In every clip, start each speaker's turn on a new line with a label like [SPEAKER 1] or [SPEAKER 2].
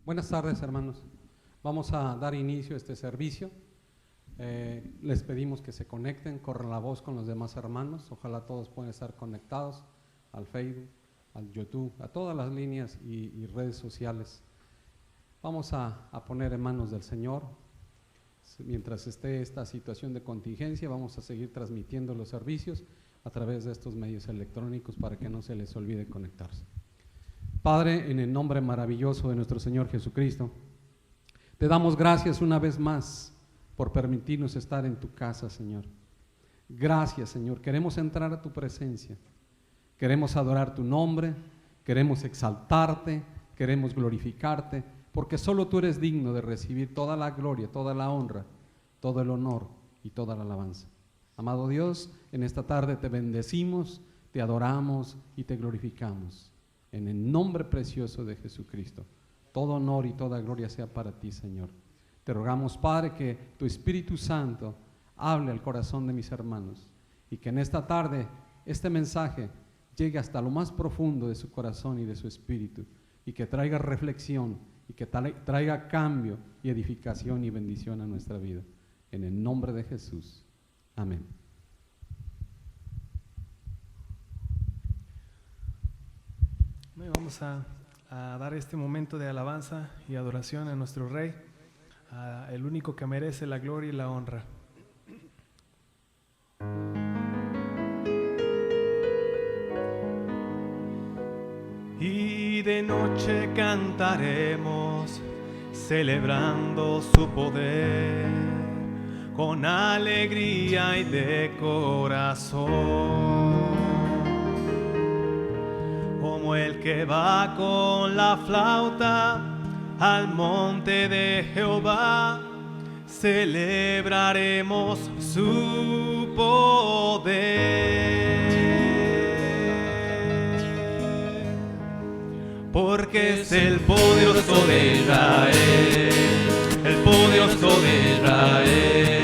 [SPEAKER 1] Buenas tardes, hermanos. Vamos a dar inicio a este servicio. Les pedimos que se conecten, corran la voz con los demás hermanos. Ojalá todos puedan estar conectados al Facebook, al YouTube, a todas las líneas y redes sociales. Vamos a poner en manos del Señor. Mientras esté esta situación de contingencia, vamos a seguir transmitiendo los servicios a través de estos medios electrónicos para que no se les olvide conectarse. Padre, en el nombre maravilloso de nuestro Señor Jesucristo, te damos gracias una vez más por permitirnos estar en tu casa, Señor. Gracias, Señor. Queremos entrar a tu presencia. Queremos adorar tu nombre, queremos exaltarte, queremos glorificarte, porque solo tú eres digno de recibir toda la gloria, toda la honra, todo el honor y toda la alabanza. Amado Dios, en esta tarde te bendecimos, te adoramos y te glorificamos. En el nombre precioso de Jesucristo, todo honor y toda gloria sea para ti, Señor. Te rogamos, Padre, que tu Espíritu Santo hable al corazón de mis hermanos y que en esta tarde este mensaje llegue hasta lo más profundo de su corazón y de su espíritu y que traiga reflexión y que traiga cambio y edificación y bendición a nuestra vida. En el nombre de Jesús. Amén.
[SPEAKER 2] Vamos a dar este momento de alabanza y adoración a nuestro Rey, el único que merece la gloria y la honra. Y de noche cantaremos, celebrando su poder, con alegría y de corazón. Como el que va con la flauta al monte de Jehová, celebraremos su poder. Porque es el poderoso de Israel, el poderoso de Israel.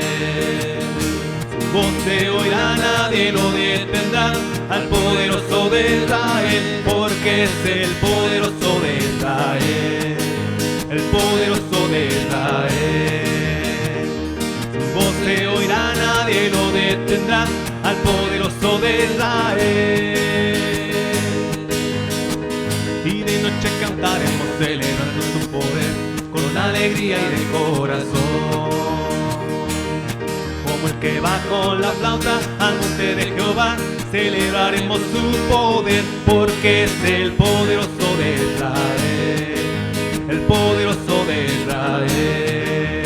[SPEAKER 2] Su voz se oirá, nadie lo detendrá, al poderoso de Israel, porque es el poderoso de Israel, el poderoso de Israel. Su voz se oirá, nadie lo detendrá, al poderoso de Israel. Y de noche cantaremos, celebrando su poder, con alegría y de corazón. Como el que va con la flauta al monte de Jehová, celebraremos su poder, porque es el poderoso de Israel, el poderoso de Israel.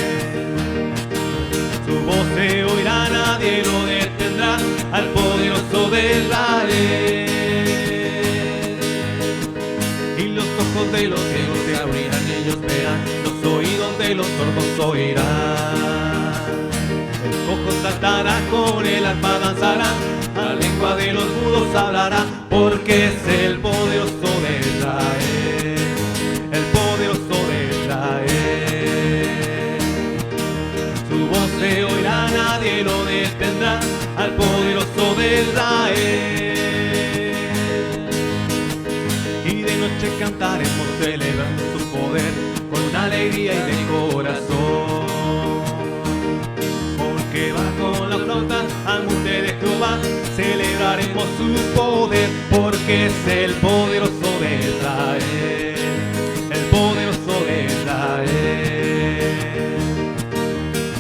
[SPEAKER 2] Su voz se oirá, nadie lo detendrá, al poderoso de Israel. Y los ojos de los ciegos se abrirán, ellos verán, los oídos de los sordos oirán. El cojo saltará, con el arpa danzará, la lengua de los mudos hablará, porque es el poderoso de Israel, el poderoso de Israel. Su voz se oirá, nadie lo detendrá, al poderoso de Israel. Y de noche cantaremos, celebrando su poder, con alegría y de corazón. Que va con la flauta al monte de Jehová, celebraremos su poder, porque es el poderoso de Israel, el poderoso de Israel.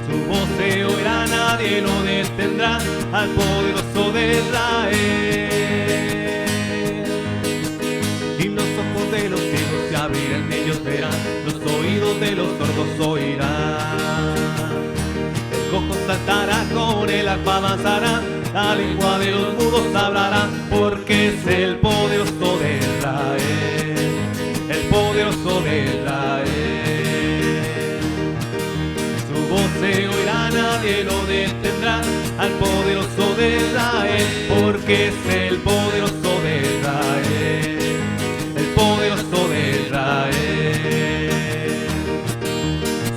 [SPEAKER 2] Su voz se oirá, nadie lo detendrá, al poderoso de Israel. Y los ojos de los ciegos se abrirán, ellos verán, los oídos de los sordos oirán. El cojo saltará, con el arpa danzará, la lengua de los mudos hablará, porque es el poderoso de Israel, el poderoso de Israel. Su voz se oirá, nadie lo detendrá, al poderoso de Israel, porque es el poderoso de Israel, el poderoso de Israel.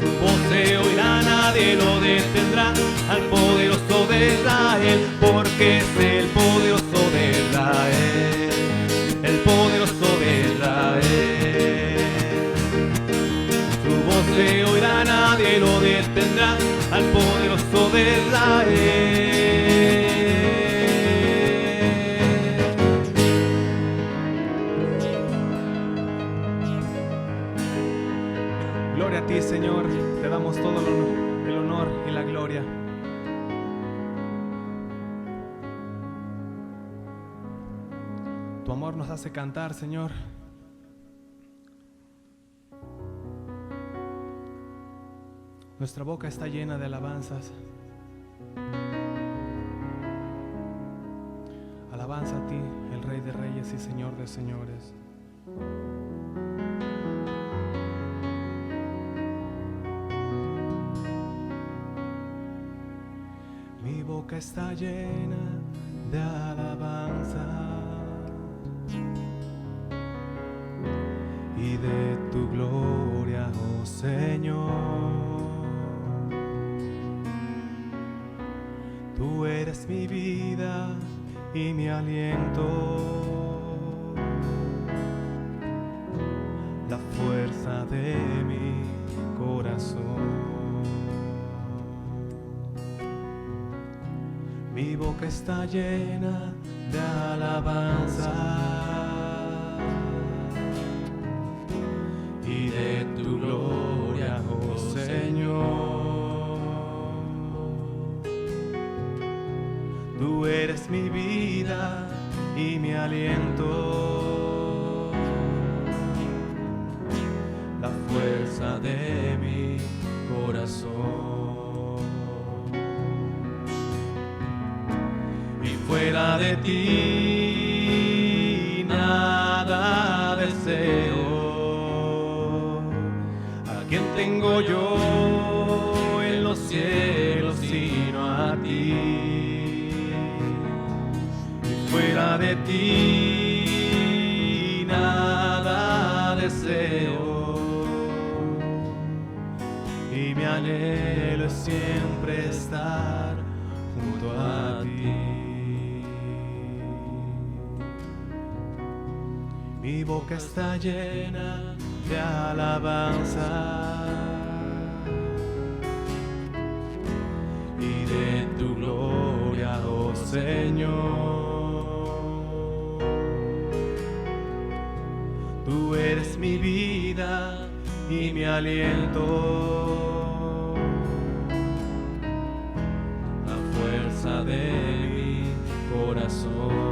[SPEAKER 2] Su voz se oirá, nadie lo detendrá, al poderoso de Israel, porque es el poderoso de Israel, el poderoso de Israel. ti, Señor, te damos todo el honor y la gloria. Tu amor nos hace cantar, Señor. Nuestra boca está llena de alabanzas. Alabanza a ti, el Rey de Reyes y Señor de Señores. Mi boca está llena de alabanza y de tu gloria, oh Señor. Tú eres mi vida y mi aliento, la fuerza de mi corazón. Mi boca está llena de alabanza y de tu gloria, oh Señor. Tú eres mi vida y mi aliento, la fuerza de mi corazón. Y fuera de ti nada deseo. ¿A quién tengo yo en los cielos sino a ti? Fuera de ti nada deseo, y mi anhelo es siempre estar junto a ti. Mi boca está llena de alabanza y de tu gloria, oh Señor. Tú eres mi vida y mi aliento, la fuerza de mi corazón.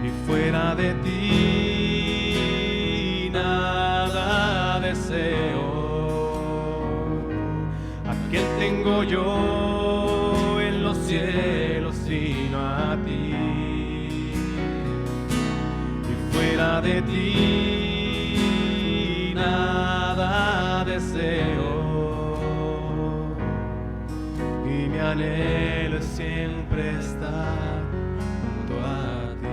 [SPEAKER 2] Y fuera de ti nada deseo. ¿A quién tengo yo en los cielos sino a ti? Fuera de ti nada deseo, y mi anhelo es siempre estar junto a ti.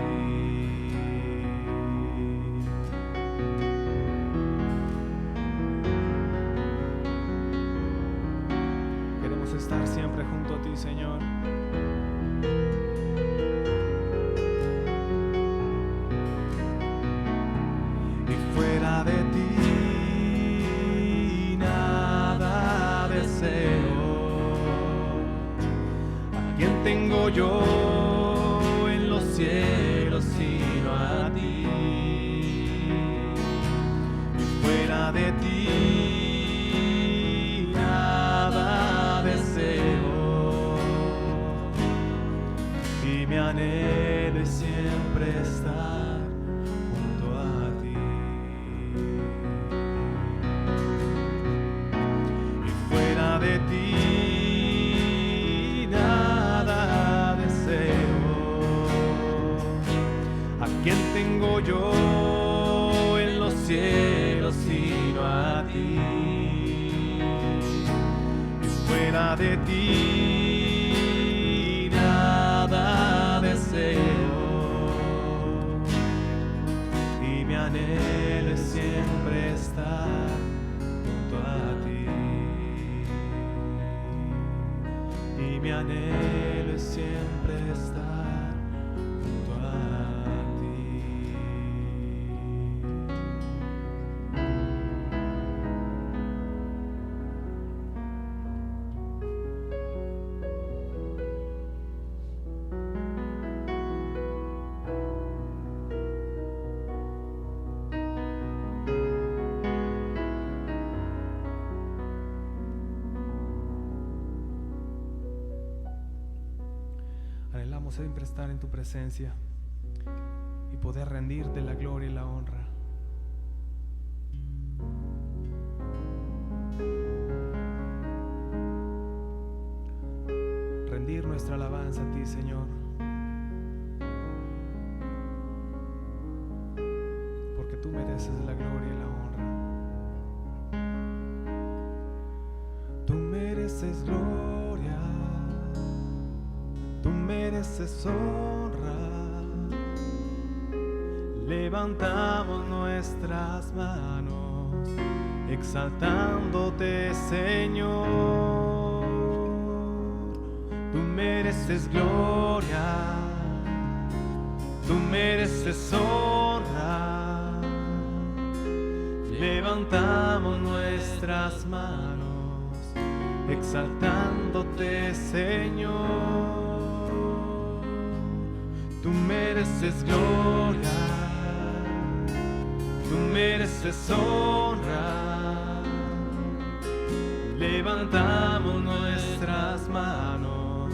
[SPEAKER 2] Queremos estar siempre junto a ti, Señor. Fuera de ti nada deseo. ¿A quién tengo yo en los cielos sino a ti? Y fuera de ti nada deseo, y mi anhelo es siempre estar junto a ti. De ti nada deseo. ¿A quién tengo yo en los cielos sino a ti? Y fuera de ti nada deseo, y mi anhelo es siempre estar junto a ti. Y mi anhelo es siempre estar junto a ti.
[SPEAKER 3] anhelamos siempre estar en tu presencia y poder rendirte la gloria y la honra. Rendir nuestra alabanza a ti, Señor, porque tú mereces la gloria y la honra. Tú mereces gloria, tú mereces honra. Levantamos nuestras manos exaltándote, Señor. Tú mereces gloria, tú mereces honra. Levantamos nuestras manos exaltándote, Señor. Tú mereces gloria, tú mereces honra. Levantamos nuestras manos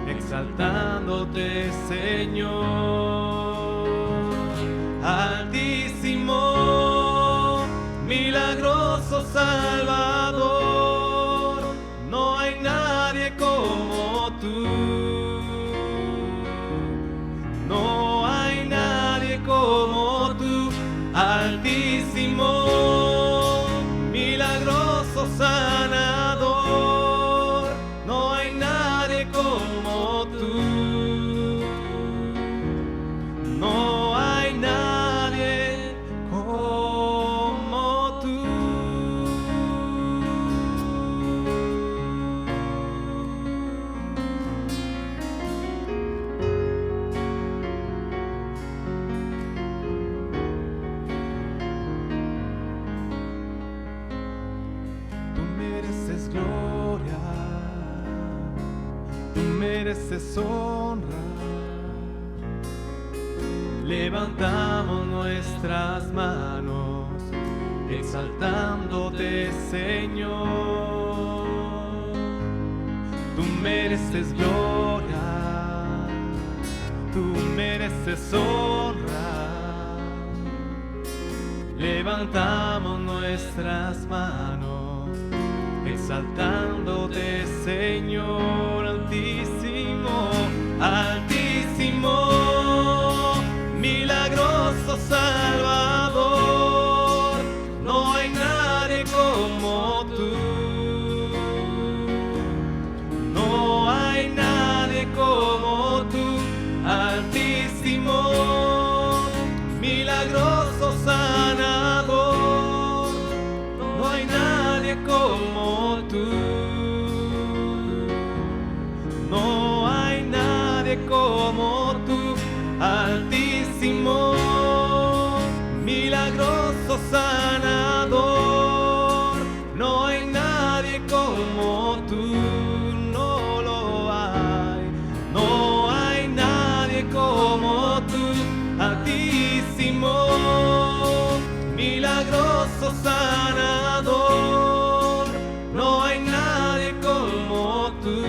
[SPEAKER 3] exaltándote, Señor. Altísimo, milagroso Salvador, no hay nadie como tú. No hay nadie como tú. Altísimo, milagroso sanador, no hay nadie como tú. No hay nadie como tú. Tú mereces gloria, tú mereces honra. Levantamos nuestras manos exaltándote, Señor. Tú mereces gloria, tú mereces honra. Levantamos nuestras manos exaltándote, Señor. Altísimo, altísimo, milagroso Salvador, no hay nadie como tú. No hay nadie como tú. Altísimo, milagroso sanador, no hay nadie como tú. No hay nadie como tú. Altísimo, milagroso sanador, no hay nadie como tú. No lo hay, no hay nadie como tú. Altísimo, milagroso sanador, no hay nadie como tú.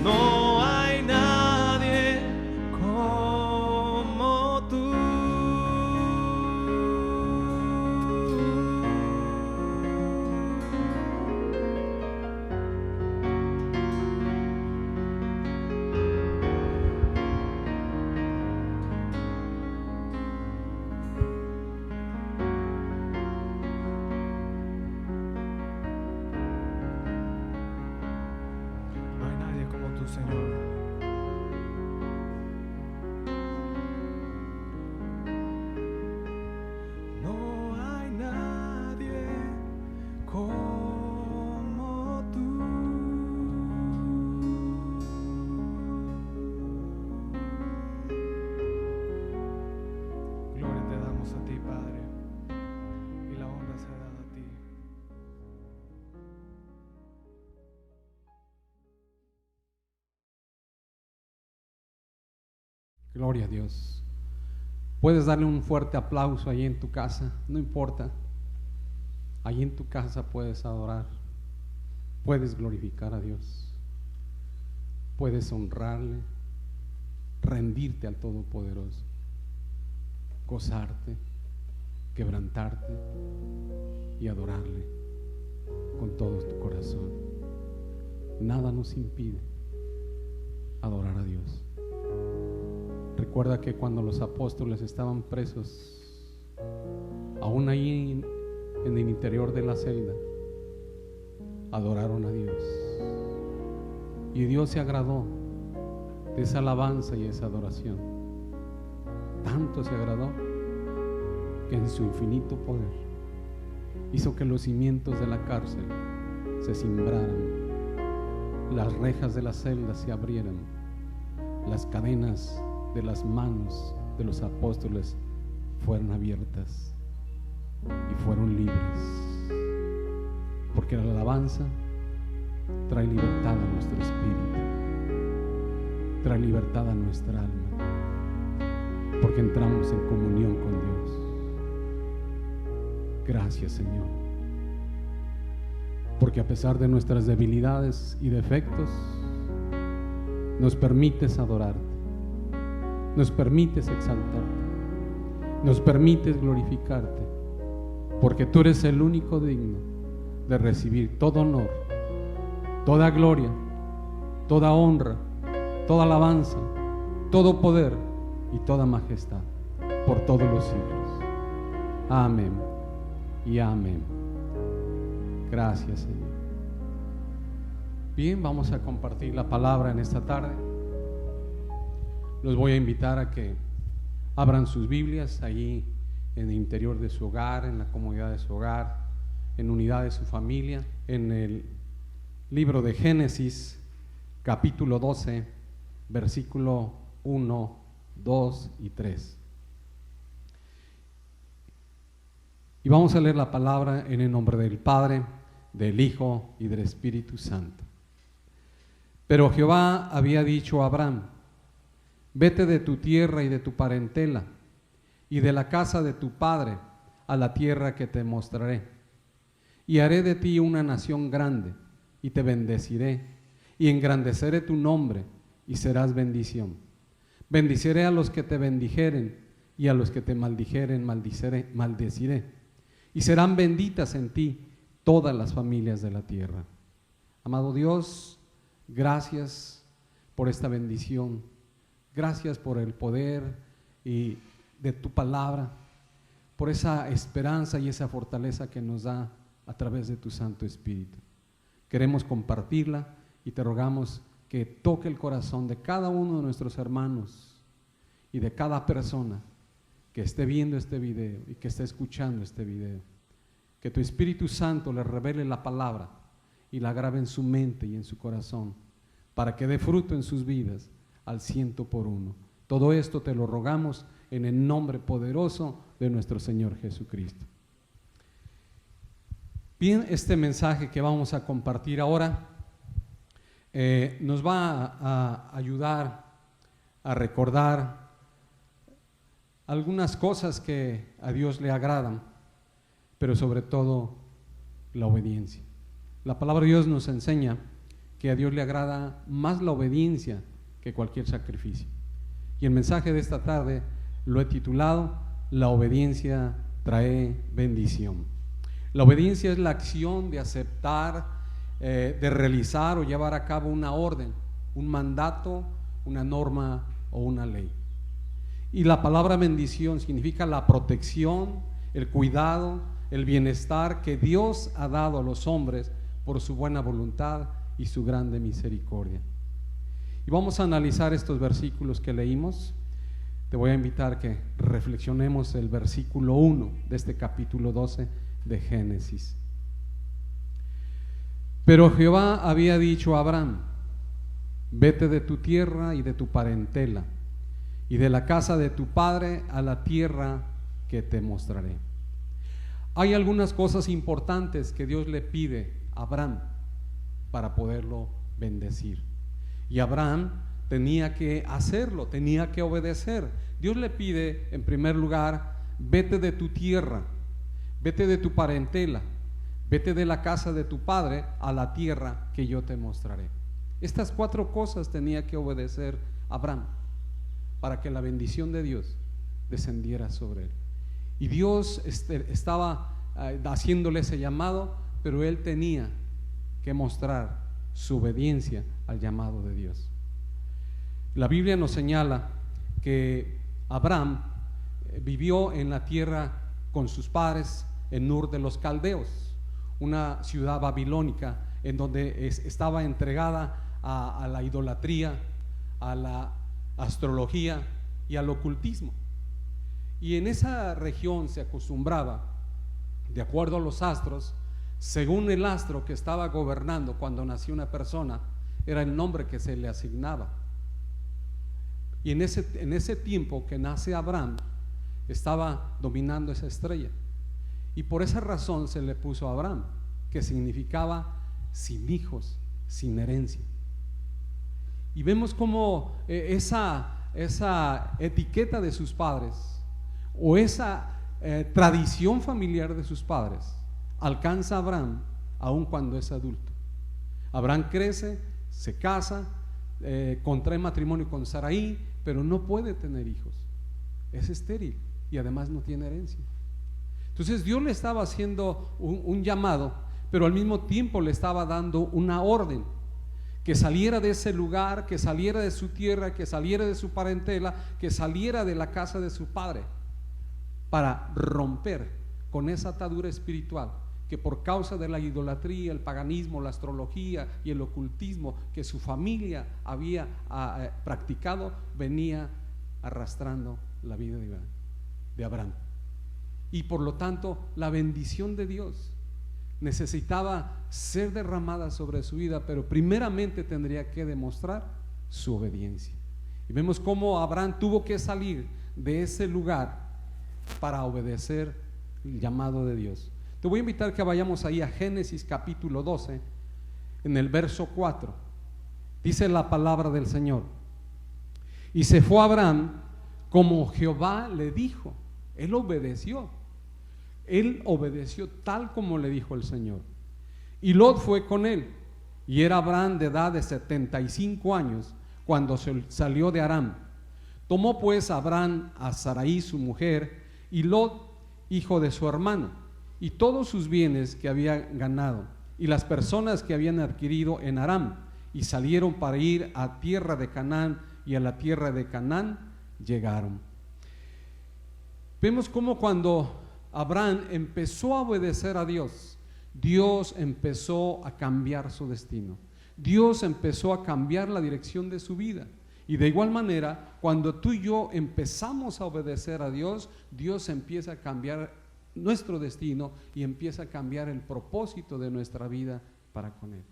[SPEAKER 3] No hay nadie como tú. No hay nadie como tú, Señor. No hay nadie como tú. Gloria te damos a ti, Padre, y la honra sea dada a ti.
[SPEAKER 1] Gloria a Dios. Puedes darle un fuerte aplauso ahí en tu casa, no importa. Ahí en tu casa puedes adorar, puedes glorificar a Dios. puedes honrarle, rendirte al Todopoderoso, gozarte, quebrantarte y adorarle con todo tu corazón. Nada nos impide adorar a Dios. Recuerda que cuando los apóstoles estaban presos, aún ahí en el interior de la celda, adoraron a Dios. Y Dios se agradó de esa alabanza y esa adoración. Tanto se agradó que en su infinito poder hizo que los cimientos de la cárcel se cimbraran, las rejas de la celda se abrieran, las cadenas de las manos de los apóstoles fueron abiertas y fueron libres, porque la alabanza trae libertad a nuestro espíritu, trae libertad a nuestra alma, porque entramos en comunión con Dios. Gracias, Señor, porque a pesar de nuestras debilidades y defectos, nos permites adorarte, nos permites exaltarte, nos permites glorificarte, porque tú eres el único digno de recibir todo honor, toda gloria, toda honra, toda alabanza, todo poder y toda majestad por todos los siglos. Amén y amén. Gracias, Señor. Bien, vamos a compartir la palabra en esta tarde. Los voy a invitar a que abran sus Biblias allí en el interior de su hogar, en la comodidad de su hogar, en unidad de su familia, en el libro de Génesis, capítulo 12, versículo 1, 2 y 3. Y vamos a leer la palabra en el nombre del Padre, del Hijo y del Espíritu Santo. Pero Jehová había dicho a Abraham: vete de tu tierra y de tu parentela y de la casa de tu padre a la tierra que te mostraré, y haré de ti una nación grande, y te bendeciré, y engrandeceré tu nombre, y serás bendición. Bendiciré a los que te bendijeren, y a los que te maldijeren maldeciré, y serán benditas en ti todas las familias de la tierra. Amado Dios, gracias por esta bendición, gracias por el poder y de tu palabra, por esa esperanza y esa fortaleza que nos da a través de tu Santo Espíritu. Queremos compartirla y te rogamos que toque el corazón de cada uno de nuestros hermanos y de cada persona que esté viendo este video y que esté escuchando este video. Que tu Espíritu Santo le revele la palabra y la grabe en su mente y en su corazón, para que dé fruto en sus vidas al 100%. Todo esto te lo rogamos en el nombre poderoso de nuestro Señor Jesucristo. Bien, este mensaje que vamos a compartir ahora nos va a ayudar a recordar algunas cosas que a Dios le agradan, pero sobre todo la obediencia. La palabra de Dios nos enseña que a Dios le agrada más la obediencia que cualquier sacrificio. Y el mensaje de esta tarde lo he titulado: la obediencia trae bendición. La obediencia es la acción de aceptar, de realizar o llevar a cabo una orden, un mandato, una norma o una ley. Y la palabra bendición significa la protección, el cuidado, el bienestar que Dios ha dado a los hombres por su buena voluntad y su grande misericordia. Y vamos a analizar estos versículos que leímos. Te voy a invitar que reflexionemos el versículo 1 de este capítulo 12 de Génesis. Pero Jehová había dicho a Abraham: vete de tu tierra y de tu parentela y de la casa de tu padre a la tierra que te mostraré. Hay algunas cosas importantes que Dios le pide a Abraham para poderlo bendecir. Y Abraham tenía que hacerlo, tenía que obedecer. Dios le pide, en primer lugar, vete de tu tierra, vete de tu parentela, vete de la casa de tu padre a la tierra que yo te mostraré. Estas 4 cosas tenía que obedecer Abraham para que la bendición de Dios descendiera sobre él. Y Dios estaba haciéndole ese llamado, pero él tenía que mostrar su obediencia al llamado de Dios. La Biblia nos señala que Abraham vivió en la tierra con sus padres en Ur de los Caldeos, una ciudad babilónica en donde estaba entregada a la idolatría, a la astrología y al ocultismo. Y en esa región se acostumbraba, de acuerdo a los astros, según el astro que estaba gobernando cuando nació una persona, era el nombre que se le asignaba. Y en ese tiempo que nace Abraham, estaba dominando esa estrella. Y por esa razón se le puso Abraham, que significaba sin hijos, sin herencia. Y vemos cómo esa etiqueta de sus padres, o esa tradición familiar de sus padres, alcanza a Abraham aun cuando es adulto. Abraham crece, se casa, contrae matrimonio con Sarai, pero no puede tener hijos, es estéril y además no tiene herencia. Entonces Dios le estaba haciendo un llamado, pero al mismo tiempo le estaba dando una orden: que saliera de ese lugar, que saliera de su tierra, que saliera de su parentela, que saliera de la casa de su padre, para romper con esa atadura espiritual que por causa de la idolatría, el paganismo, la astrología y el ocultismo que su familia había practicado, venía arrastrando la vida de Abraham. Y por lo tanto la bendición de Dios necesitaba ser derramada sobre su vida, pero primeramente tendría que demostrar su obediencia. Y vemos cómo Abraham tuvo que salir de ese lugar para obedecer el llamado de Dios. Te voy a invitar que vayamos ahí a Génesis capítulo 12, en el verso 4. Dice la palabra del Señor: y se fue Abraham como Jehová le dijo. Él obedeció tal como le dijo el Señor. Y Lot fue con él, y era Abraham de edad de 75 años cuando salió de Aram. Tomó pues Abraham a Sarai su mujer, y Lot hijo de su hermano, y todos sus bienes que había ganado, y las personas que habían adquirido en Aram, y salieron para ir a tierra de Canaán, y a la tierra de Canaán llegaron. Vemos cómo cuando Abraham empezó a obedecer a Dios, Dios empezó a cambiar su destino. Dios empezó a cambiar la dirección de su vida. Y de igual manera, cuando tú y yo empezamos a obedecer a Dios, Dios empieza a cambiar nuestro destino y empieza a cambiar el propósito de nuestra vida para con Él.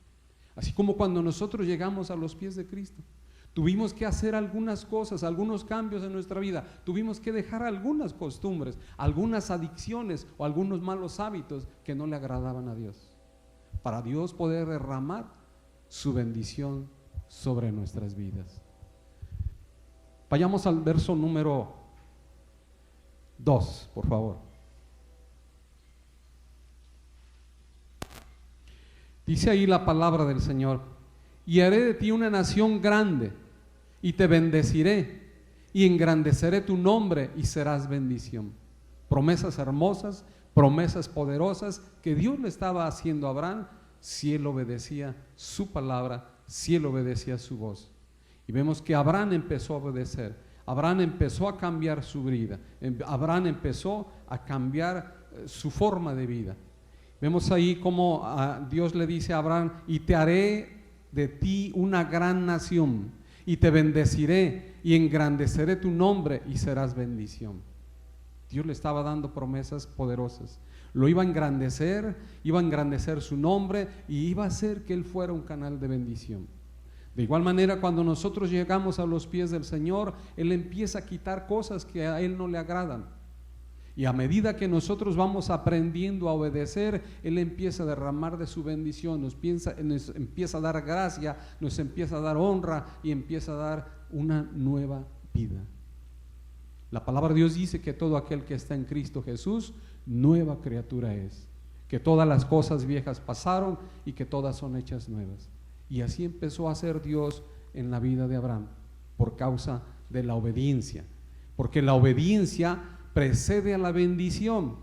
[SPEAKER 1] Así como cuando nosotros llegamos a los pies de Cristo, tuvimos que hacer algunas cosas, algunos cambios en nuestra vida, tuvimos que dejar algunas costumbres, algunas adicciones o algunos malos hábitos que no le agradaban a Dios, para Dios poder derramar su bendición sobre nuestras vidas. Vayamos al verso número 2, por favor. Dice ahí la palabra del Señor: y haré de ti una nación grande, y te bendeciré, y engrandeceré tu nombre, y serás bendición. Promesas hermosas, promesas poderosas que Dios le estaba haciendo a Abraham si él obedecía su palabra, si él obedecía su voz. Y vemos que Abraham empezó a obedecer, Abraham empezó a cambiar su vida, Abraham empezó a cambiar su forma de vida. Vemos ahí como Dios le dice a Abraham: y te haré de ti una gran nación, y te bendeciré, y engrandeceré tu nombre, y serás bendición. Dios le estaba dando promesas poderosas. Lo iba a engrandecer su nombre, y iba a hacer que él fuera un canal de bendición. De igual manera, cuando nosotros llegamos a los pies del Señor, Él empieza a quitar cosas que a Él no le agradan. Y a medida que nosotros vamos aprendiendo a obedecer, Él empieza a derramar de su bendición, nos empieza a dar gracia, nos empieza a dar honra y empieza a dar una nueva vida. La palabra de Dios dice que todo aquel que está en Cristo Jesús, nueva criatura es. Que todas las cosas viejas pasaron y que todas son hechas nuevas. Y así empezó a ser Dios en la vida de Abraham, por causa de la obediencia, porque la obediencia precede a la bendición.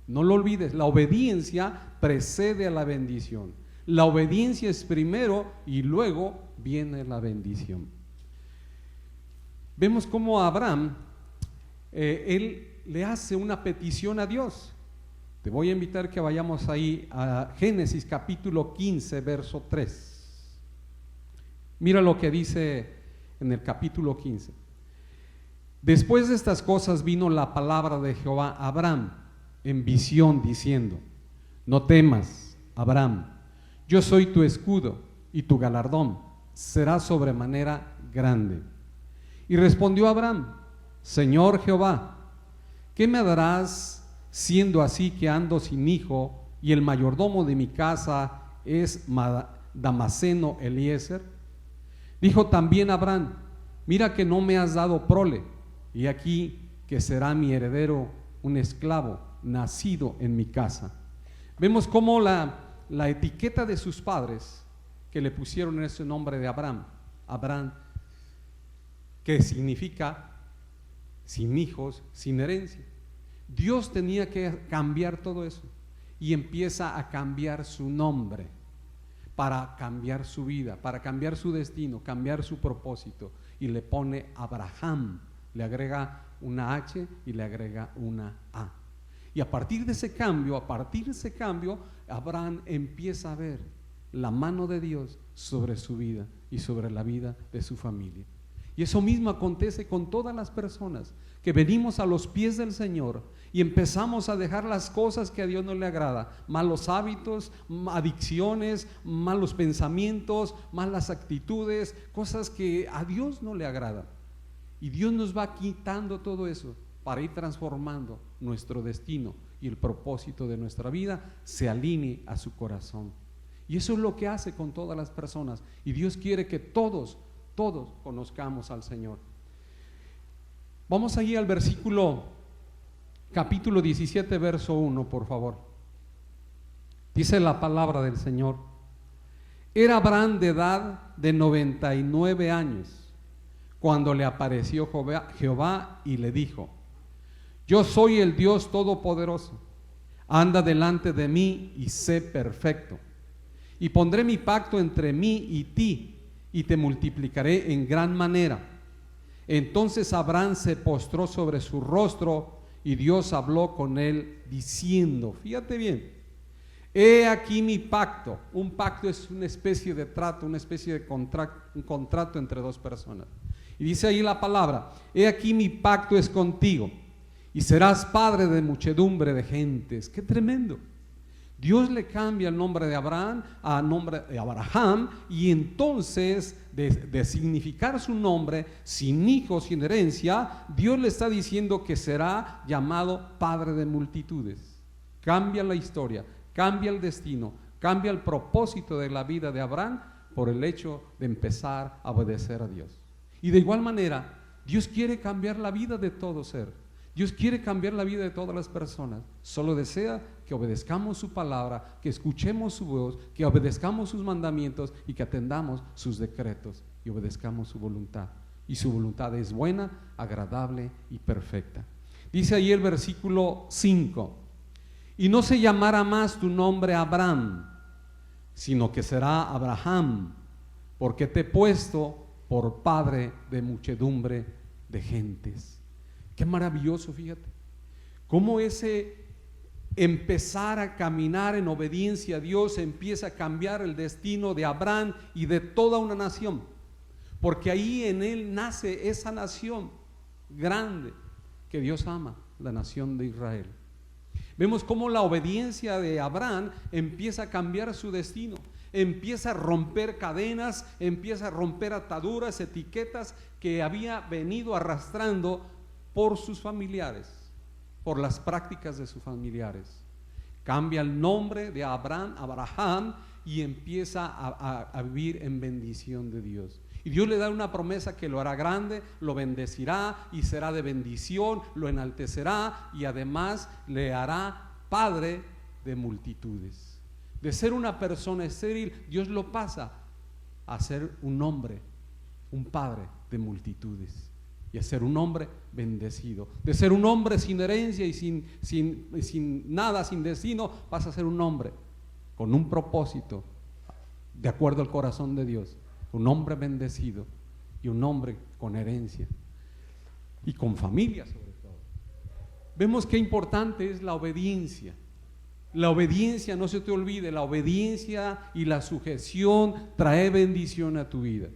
[SPEAKER 1] No lo olvides, la obediencia precede a la bendición. La obediencia es primero y luego viene la bendición. Vemos cómo Abraham, él le hace una petición a Dios. Te voy a invitar que vayamos ahí a Génesis capítulo 15, verso 3. Mira lo que dice en el capítulo 15. Después de estas cosas vino la palabra de Jehová a Abraham en visión diciendo: no temas, Abraham, yo soy tu escudo y tu galardón será sobremanera grande. Y respondió Abraham: Señor Jehová, ¿qué me darás siendo así que ando sin hijo y el mayordomo de mi casa es Damaseno Eliezer? Dijo también Abraham: mira que no me has dado prole, y aquí que será mi heredero un esclavo nacido en mi casa. Vemos cómo la etiqueta de sus padres que le pusieron ese nombre de Abraham, que significa sin hijos, sin herencia. Dios tenía que cambiar todo eso y empieza a cambiar su nombre para cambiar su vida, para cambiar su destino, cambiar su propósito, y le pone Abraham, le agrega una H y le agrega una A. Y a partir de ese cambio, Abraham empieza a ver la mano de Dios sobre su vida y sobre la vida de su familia. Y eso mismo acontece con todas las personas que venimos a los pies del Señor y empezamos a dejar las cosas que a Dios no le agrada, malos hábitos, adicciones, malos pensamientos, malas actitudes, cosas que a Dios no le agradan. Y Dios nos va quitando todo eso para ir transformando nuestro destino, y el propósito de nuestra vida se alinee a su corazón. Y eso es lo que hace con todas las personas, y Dios quiere que todos conozcamos al Señor. Vamos allí al versículo, capítulo 17, verso 1, por favor. Dice la palabra del Señor: era Abraham de edad de 99 años cuando le apareció Jehová y le dijo: yo soy el Dios Todopoderoso, anda delante de mí y sé perfecto, y pondré mi pacto entre mí y ti, y te multiplicaré en gran manera. Entonces Abraham se postró sobre su rostro, y Dios habló con él diciendo, fíjate bien, he aquí mi pacto. Un pacto es una especie de trato, una especie de un contrato entre dos personas. Y dice ahí la palabra: he aquí mi pacto es contigo, y serás padre de muchedumbre de gentes. ¡Qué tremendo! Dios le cambia el nombre de Abraham a nombre de Abraham, y entonces de significar su nombre sin hijos, sin herencia, Dios le está diciendo que será llamado padre de multitudes. Cambia la historia, cambia el destino, cambia el propósito de la vida de Abraham por el hecho de empezar a obedecer a Dios. Y de igual manera, Dios quiere cambiar la vida de todo ser. Dios quiere cambiar la vida de todas las personas. Solo desea que obedezcamos su palabra, que escuchemos su voz, que obedezcamos sus mandamientos y que atendamos sus decretos y obedezcamos su voluntad. Y su voluntad es buena, agradable y perfecta. Dice ahí el versículo 5: y no se llamará más tu nombre Abraham, sino que será Abraham, porque te he puesto por padre de muchedumbre de gentes. Qué maravilloso, fíjate, cómo ese empezar a caminar en obediencia a Dios empieza a cambiar el destino de Abraham y de toda una nación, porque ahí en él nace esa nación grande que Dios ama, la nación de Israel. Vemos cómo la obediencia de Abraham empieza a cambiar su destino, empieza a romper cadenas, empieza a romper ataduras, etiquetas que había venido arrastrando por sus familiares, por las prácticas de sus familiares. Cambia el nombre de Abraham, y empieza a vivir en bendición de Dios. Y Dios le da una promesa que lo hará grande, lo bendecirá y será de bendición, lo enaltecerá y además le hará padre de multitudes. De ser una persona estéril, Dios lo pasa a ser un hombre, un padre de multitudes, y a ser un hombre bendecido. De ser un hombre sin herencia y sin nada, sin destino, vas a ser un hombre con un propósito, de acuerdo al corazón de Dios, un hombre bendecido y un hombre con herencia y con familia sobre todo. Vemos qué importante es la obediencia. La obediencia, no se te olvide, la obediencia y la sujeción trae bendición a tu vida.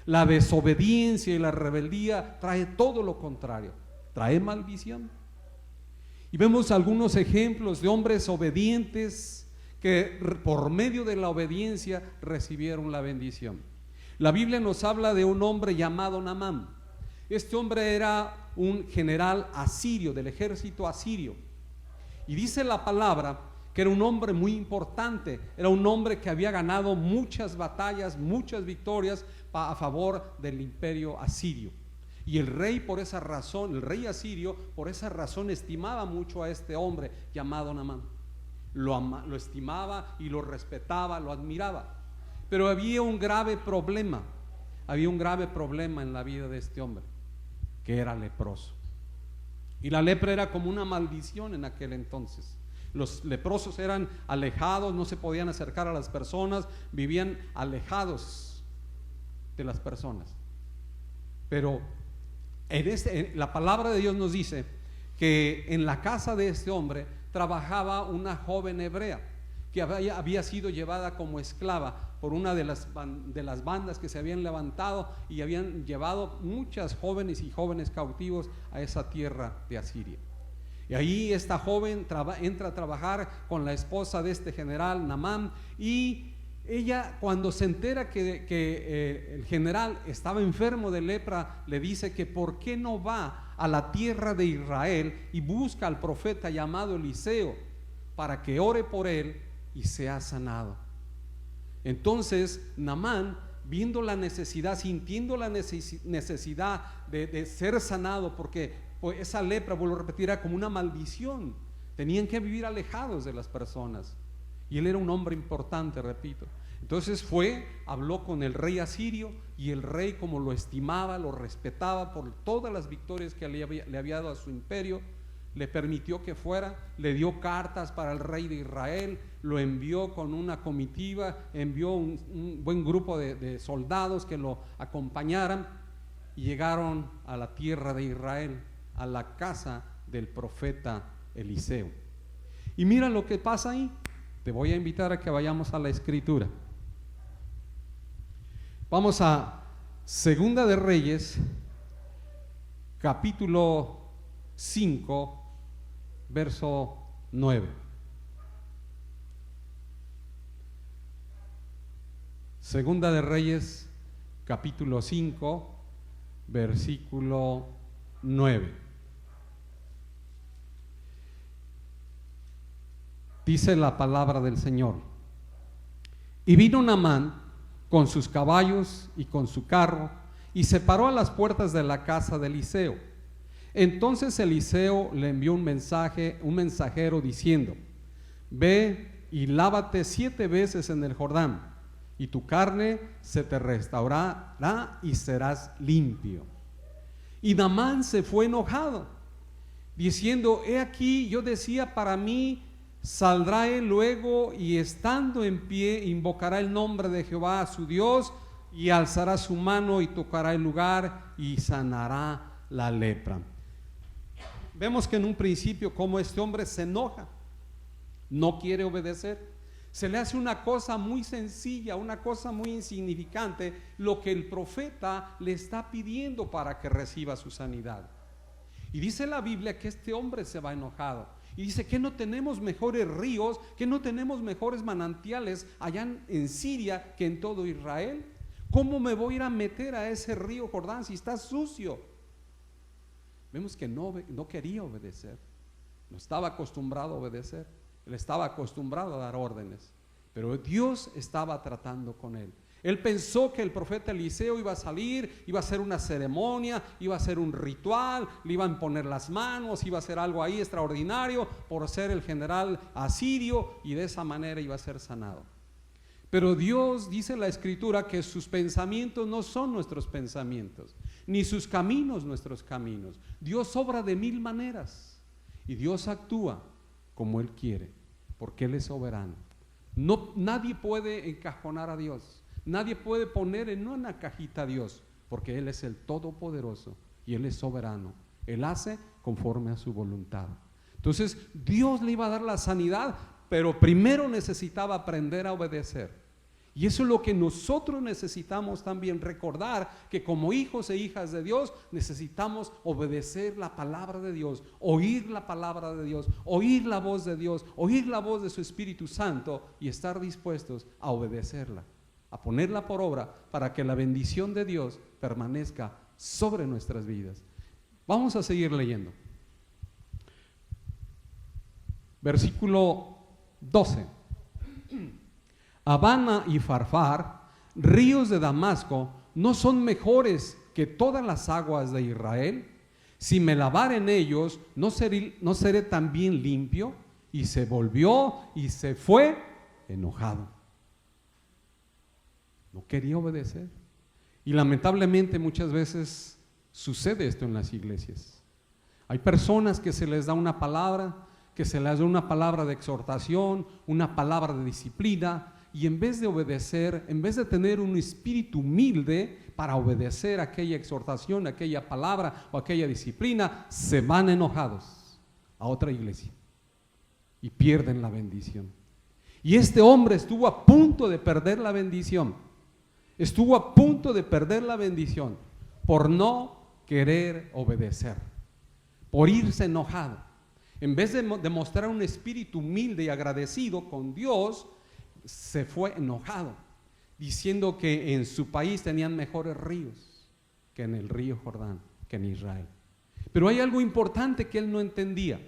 [SPEAKER 1] La desobediencia y la rebeldía trae todo lo contrario, trae maldición. Y vemos algunos ejemplos de hombres obedientes que por medio de la obediencia recibieron la bendición. La Biblia nos habla de un hombre llamado Naamán. Este hombre era un general asirio, del ejército asirio. Y dice la palabra que era un hombre muy importante, era un hombre que había ganado muchas batallas, muchas victorias a favor del imperio asirio. Y el rey por esa razón, el rey asirio, por esa razón estimaba mucho a este hombre llamado Naamán. Lo estimaba y lo respetaba, lo admiraba. Pero había un grave problema en la vida de este hombre, que era leproso. Y la lepra era como una maldición en aquel entonces. Los leprosos eran alejados, no se podían acercar a las personas, vivían alejados de las personas. Pero la palabra de Dios nos dice que en la casa de este hombre trabajaba una joven hebrea que había sido llevada como esclava por una de las bandas que se habían levantado y habían llevado muchas jóvenes y jóvenes cautivos a esa tierra de Asiria. Y ahí esta joven entra a trabajar con la esposa de este general Naamán, y ella, cuando se entera que el general estaba enfermo de lepra, le dice que por qué no va a la tierra de Israel y busca al profeta llamado Eliseo para que ore por él y sea sanado. Entonces Naamán, viendo la necesidad, sintiendo la necesidad de ser sanado, porque pues esa lepra, vuelvo a repetir, era como una maldición. Tenían que vivir alejados de las personas. Y él era un hombre importante, repito. Entonces habló con el rey asirio, y el rey, como lo estimaba, lo respetaba por todas las victorias que le había dado a su imperio, le permitió que fuera, le dio cartas para el rey de Israel, lo envió con una comitiva, envió un buen grupo de soldados que lo acompañaran, y llegaron a la tierra de Israel, a la casa del profeta Eliseo. Y mira lo que pasa ahí. Te voy a invitar a que vayamos a la escritura. Vamos a Segunda de Reyes, capítulo 5, verso 9. Segunda de Reyes, capítulo 5, versículo 9. Dice la palabra del Señor: y vino Naamán con sus caballos y con su carro, y se paró a las puertas de la casa de Eliseo. Entonces Eliseo le envió un mensajero diciendo: ve y lávate 7 veces en el Jordán, y tu carne se te restaurará y serás limpio. Y Naamán se fue enojado, diciendo: he aquí, yo decía para mí, saldrá él luego, y estando en pie invocará el nombre de Jehová su Dios, y alzará su mano y tocará el lugar y sanará la lepra. Vemos que en un principio como este hombre se enoja, no quiere obedecer. Se le hace una cosa muy sencilla, una cosa muy insignificante, lo que el profeta le está pidiendo para que reciba su sanidad. Y dice la Biblia que este hombre se va enojado. Y dice: que no tenemos mejores ríos, que no tenemos mejores manantiales allá en Siria que en todo Israel. ¿Cómo me voy a ir a meter a ese río Jordán si está sucio? Vemos que no quería obedecer, no estaba acostumbrado a obedecer, él estaba acostumbrado a dar órdenes, pero Dios estaba tratando con él. Él pensó que el profeta Eliseo iba a salir, iba a hacer una ceremonia, iba a hacer un ritual, le iban a poner las manos, iba a hacer algo ahí extraordinario por ser el general asirio, y de esa manera iba a ser sanado. Pero Dios, dice la Escritura, que sus pensamientos no son nuestros pensamientos, ni sus caminos nuestros caminos. Dios obra de 1000 maneras y Dios actúa como Él quiere, porque Él es soberano. Nadie puede encajonar a Dios, nadie puede poner en una cajita a Dios, porque Él es el Todopoderoso y Él es soberano. Él hace conforme a su voluntad. Entonces Dios le iba a dar la sanidad, pero primero necesitaba aprender a obedecer. Y eso es lo que nosotros necesitamos también recordar, que como hijos e hijas de Dios necesitamos obedecer la palabra de Dios, oír la palabra de Dios, oír la voz de Dios, oír la voz de su Espíritu Santo y estar dispuestos a obedecerla, a ponerla por obra para que la bendición de Dios permanezca sobre nuestras vidas. Vamos a seguir leyendo. Versículo 12. Abana y Farfar, ríos de Damasco, ¿no son mejores que todas las aguas de Israel? Si me lavare en ellos, ¿no seré también limpio? Y se volvió y se fue enojado. No quería obedecer. Y lamentablemente muchas veces sucede esto en las iglesias. Hay personas que se les da una palabra, que se les da una palabra de exhortación, una palabra de disciplina, y en vez de obedecer, en vez de tener un espíritu humilde para obedecer aquella exhortación, aquella palabra o aquella disciplina, se van enojados a otra iglesia y pierden la bendición. Y este hombre estuvo a punto de perder la bendición, estuvo a punto de perder la bendición por no querer obedecer, por irse enojado. En vez de demostrar un espíritu humilde y agradecido con Dios, se fue enojado, diciendo que en su país tenían mejores ríos que en el río Jordán, que en Israel. Pero hay algo importante que él no entendía.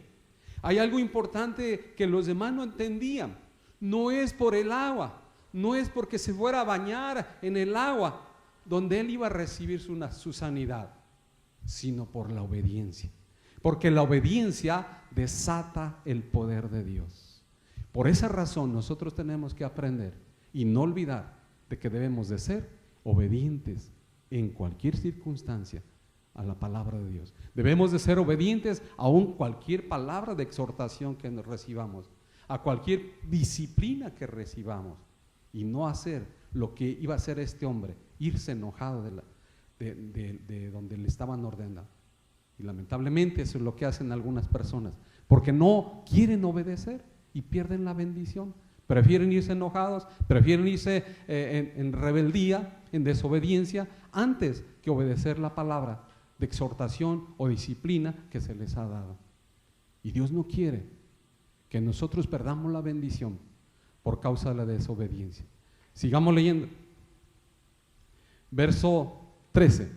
[SPEAKER 1] Hay algo importante que los demás no entendían. No es por el agua, no es porque se fuera a bañar en el agua donde él iba a recibir su sanidad, sino por la obediencia. Porque la obediencia desata el poder de Dios. Por esa razón nosotros tenemos que aprender y no olvidar de que debemos de ser obedientes en cualquier circunstancia a la palabra de Dios. Debemos de ser obedientes a cualquier palabra de exhortación que nos recibamos, a cualquier disciplina que recibamos, y no hacer lo que iba a hacer este hombre, irse enojado de donde le estaban ordenando. Y lamentablemente eso es lo que hacen algunas personas, porque no quieren obedecer y pierden la bendición. Prefieren irse enojados, prefieren irse en rebeldía, en desobediencia, antes que obedecer la palabra de exhortación o disciplina que se les ha dado. Y Dios no quiere que nosotros perdamos la bendición por causa de la desobediencia. Sigamos leyendo. Verso 13.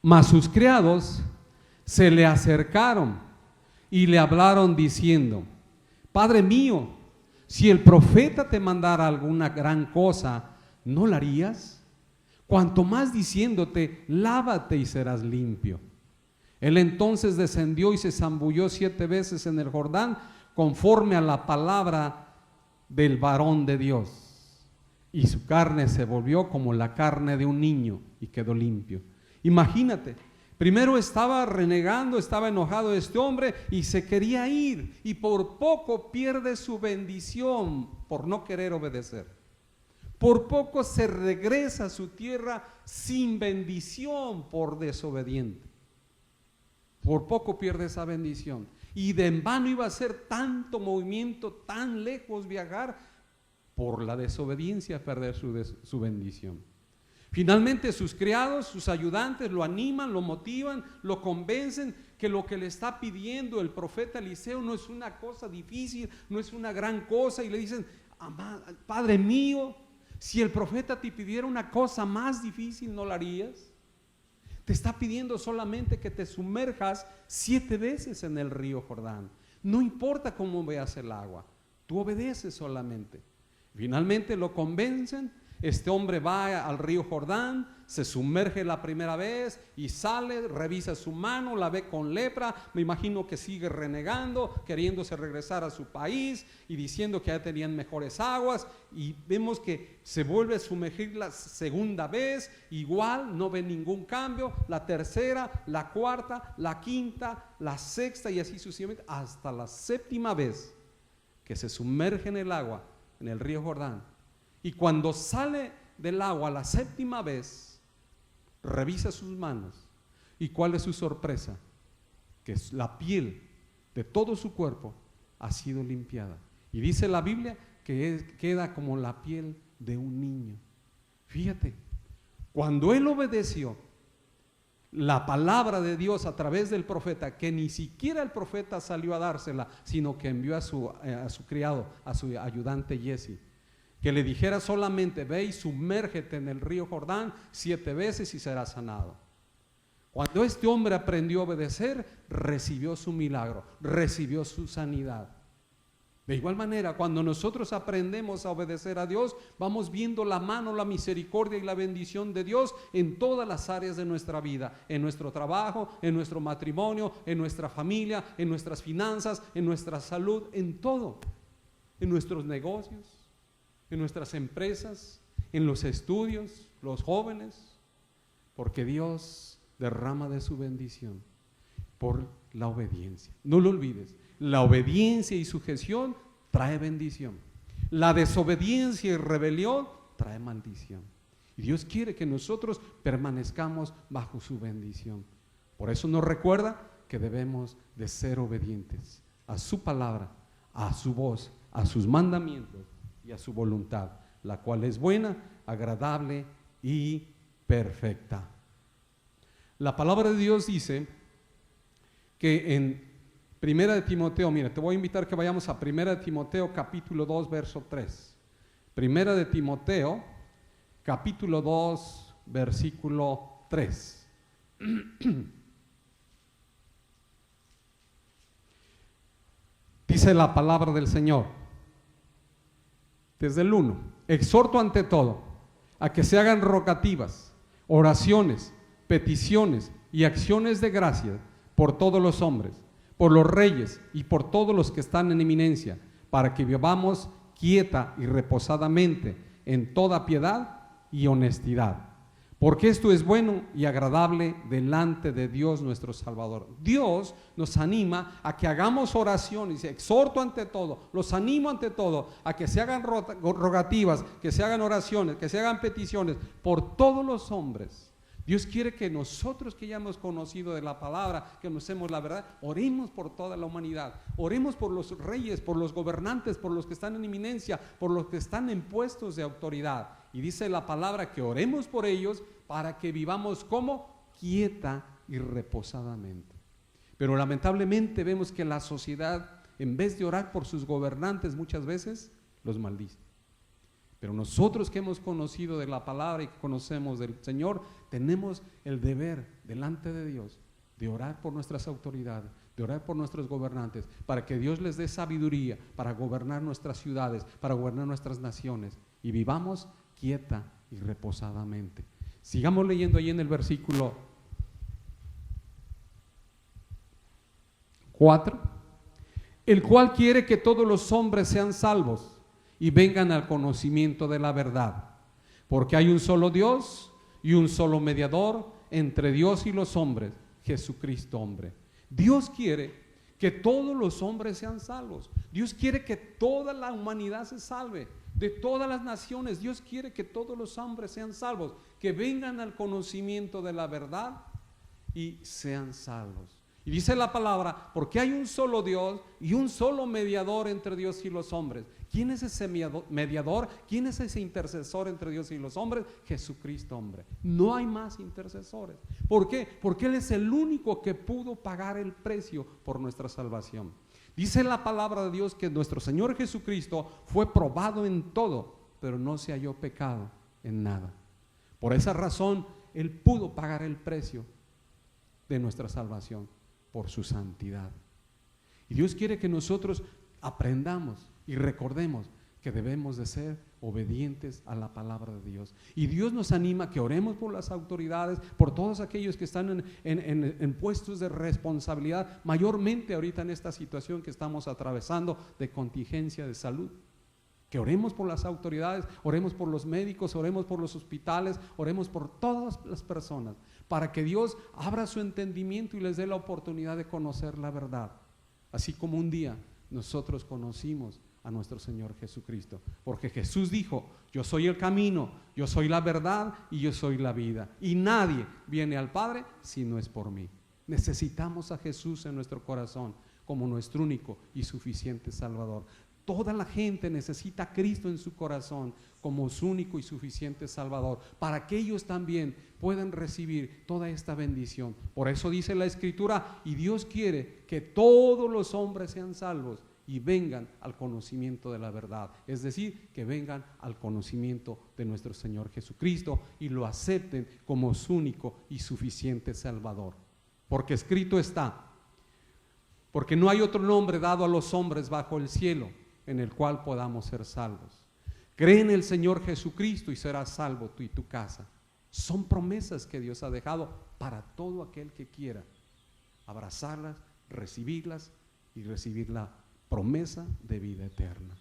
[SPEAKER 1] Mas sus criados se le acercaron y le hablaron diciendo: Padre mío, si el profeta te mandara alguna gran cosa, ¿no la harías? Cuanto más diciéndote, lávate y serás limpio. Él entonces descendió y se zambulló 7 veces en el Jordán, conforme a la palabra del varón de Dios. Y su carne se volvió como la carne de un niño y quedó limpio. Imagínate. Primero estaba renegando, estaba enojado este hombre y se quería ir, y por poco pierde su bendición por no querer obedecer. Por poco se regresa a su tierra sin bendición por desobediente. Por poco pierde esa bendición, y de en vano iba a hacer tanto movimiento, tan lejos viajar, por la desobediencia perder su bendición. Finalmente sus criados, sus ayudantes lo animan, lo motivan, lo convencen que lo que le está pidiendo el profeta Eliseo no es una cosa difícil, no es una gran cosa, y le dicen: Padre mío, si el profeta te pidiera una cosa más difícil, ¿no la harías? Te está pidiendo solamente que te sumerjas 7 veces en el río Jordán. No importa cómo veas el agua, tú obedeces solamente. Finalmente lo convencen. Este hombre va al río Jordán, se sumerge la primera vez y sale, revisa su mano, la ve con lepra. Me imagino que sigue renegando, queriéndose regresar a su país y diciendo que ya tenían mejores aguas, y vemos que se vuelve a sumergir la segunda vez, igual no ve ningún cambio, la tercera, la cuarta, la quinta, la sexta y así sucesivamente hasta la séptima vez que se sumerge en el agua, en el río Jordán. Y cuando sale del agua la séptima vez, revisa sus manos, y ¿cuál es su sorpresa? Que la piel de todo su cuerpo ha sido limpiada, y dice la Biblia que queda como la piel de un niño. Fíjate, cuando él obedeció la palabra de Dios a través del profeta, que ni siquiera el profeta salió a dársela, sino que envió a su criado, a su ayudante Jesse, que le dijera solamente: ve y sumérgete en el río Jordán 7 veces y serás sanado. Cuando este hombre aprendió a obedecer, recibió su milagro, recibió su sanidad. De igual manera, cuando nosotros aprendemos a obedecer a Dios, vamos viendo la mano, la misericordia y la bendición de Dios en todas las áreas de nuestra vida, en nuestro trabajo, en nuestro matrimonio, en nuestra familia, en nuestras finanzas, en nuestra salud, en todo, en nuestros negocios, en nuestras empresas, en los estudios, los jóvenes, porque Dios derrama de su bendición por la obediencia. No lo olvides, la obediencia y sujeción trae bendición. La desobediencia y rebelión trae maldición. Y Dios quiere que nosotros permanezcamos bajo su bendición. Por eso nos recuerda que debemos de ser obedientes a su palabra, a su voz, a sus mandamientos y a su voluntad, la cual es buena, agradable y perfecta. La palabra de Dios dice que en Primera de Timoteo, mira, te voy a invitar que vayamos a Primera de Timoteo capítulo 2 verso 3. Primera de Timoteo capítulo 2 versículo 3. Dice la palabra del Señor desde el 1: exhorto ante todo a que se hagan rogativas, oraciones, peticiones y acciones de gracia por todos los hombres, por los reyes y por todos los que están en eminencia, para que vivamos quieta y reposadamente en toda piedad y honestidad, porque esto es bueno y agradable delante de Dios nuestro Salvador. Dios nos anima a que hagamos oraciones. Dice: exhorto ante todo, los animo ante todo a que se hagan rogativas, que se hagan oraciones, que se hagan peticiones por todos los hombres. Dios quiere que nosotros, que ya hemos conocido de la palabra, que conocemos la verdad, oremos por toda la humanidad, oremos por los reyes, por los gobernantes, por los que están en eminencia, por los que están en puestos de autoridad. Y dice la palabra que oremos por ellos para que vivamos como quieta y reposadamente. Pero lamentablemente vemos que la sociedad, en vez de orar por sus gobernantes, muchas veces los maldice. Pero nosotros que hemos conocido de la palabra y que conocemos del Señor, tenemos el deber delante de Dios de orar por nuestras autoridades, de orar por nuestros gobernantes, para que Dios les dé sabiduría para gobernar nuestras ciudades, para gobernar nuestras naciones, y vivamos quieta y reposadamente. Sigamos leyendo ahí en el versículo 4: el cual quiere que todos los hombres sean salvos y vengan al conocimiento de la verdad, porque hay un solo Dios y un solo mediador entre Dios y los hombres, Jesucristo hombre. Dios quiere que todos los hombres sean salvos. Dios quiere que toda la humanidad se salve, de todas las naciones. Dios quiere que todos los hombres sean salvos, que vengan al conocimiento de la verdad y sean salvos. Y dice la palabra: porque hay un solo Dios y un solo mediador entre Dios y los hombres. ¿Quién es ese mediador? ¿Quién es ese intercesor entre Dios y los hombres? Jesucristo hombre. No hay más intercesores. ¿Por qué? Porque Él es el único que pudo pagar el precio por nuestra salvación. Dice la palabra de Dios que nuestro Señor Jesucristo fue probado en todo, pero no se halló pecado en nada. Por esa razón Él pudo pagar el precio de nuestra salvación por su santidad. Y Dios quiere que nosotros aprendamos y recordemos que debemos de ser obedientes a la palabra de Dios. Y Dios nos anima a que oremos por las autoridades, por todos aquellos que están en puestos de responsabilidad, mayormente ahorita en esta situación que estamos atravesando de contingencia de salud. Que oremos por las autoridades, oremos por los médicos, oremos por los hospitales, oremos por todas las personas, para que Dios abra su entendimiento y les dé la oportunidad de conocer la verdad. Así como un día nosotros conocimos a nuestro Señor Jesucristo, porque Jesús dijo: yo soy el camino, yo soy la verdad y yo soy la vida, y nadie viene al Padre si no es por mí. Necesitamos a Jesús en nuestro corazón como nuestro único y suficiente Salvador. Toda la gente necesita a Cristo en su corazón como su único y suficiente Salvador, para que ellos también puedan recibir toda esta bendición. Por eso dice la Escritura: y Dios quiere que todos los hombres sean salvos y vengan al conocimiento de la verdad, es decir, que vengan al conocimiento de nuestro Señor Jesucristo y lo acepten como su único y suficiente Salvador. Porque escrito está: porque no hay otro nombre dado a los hombres bajo el cielo en el cual podamos ser salvos. Cree en el Señor Jesucristo y serás salvo tú y tu casa. Son promesas que Dios ha dejado para todo aquel que quiera abrazarlas, recibirlas y recibir la promesa de vida eterna.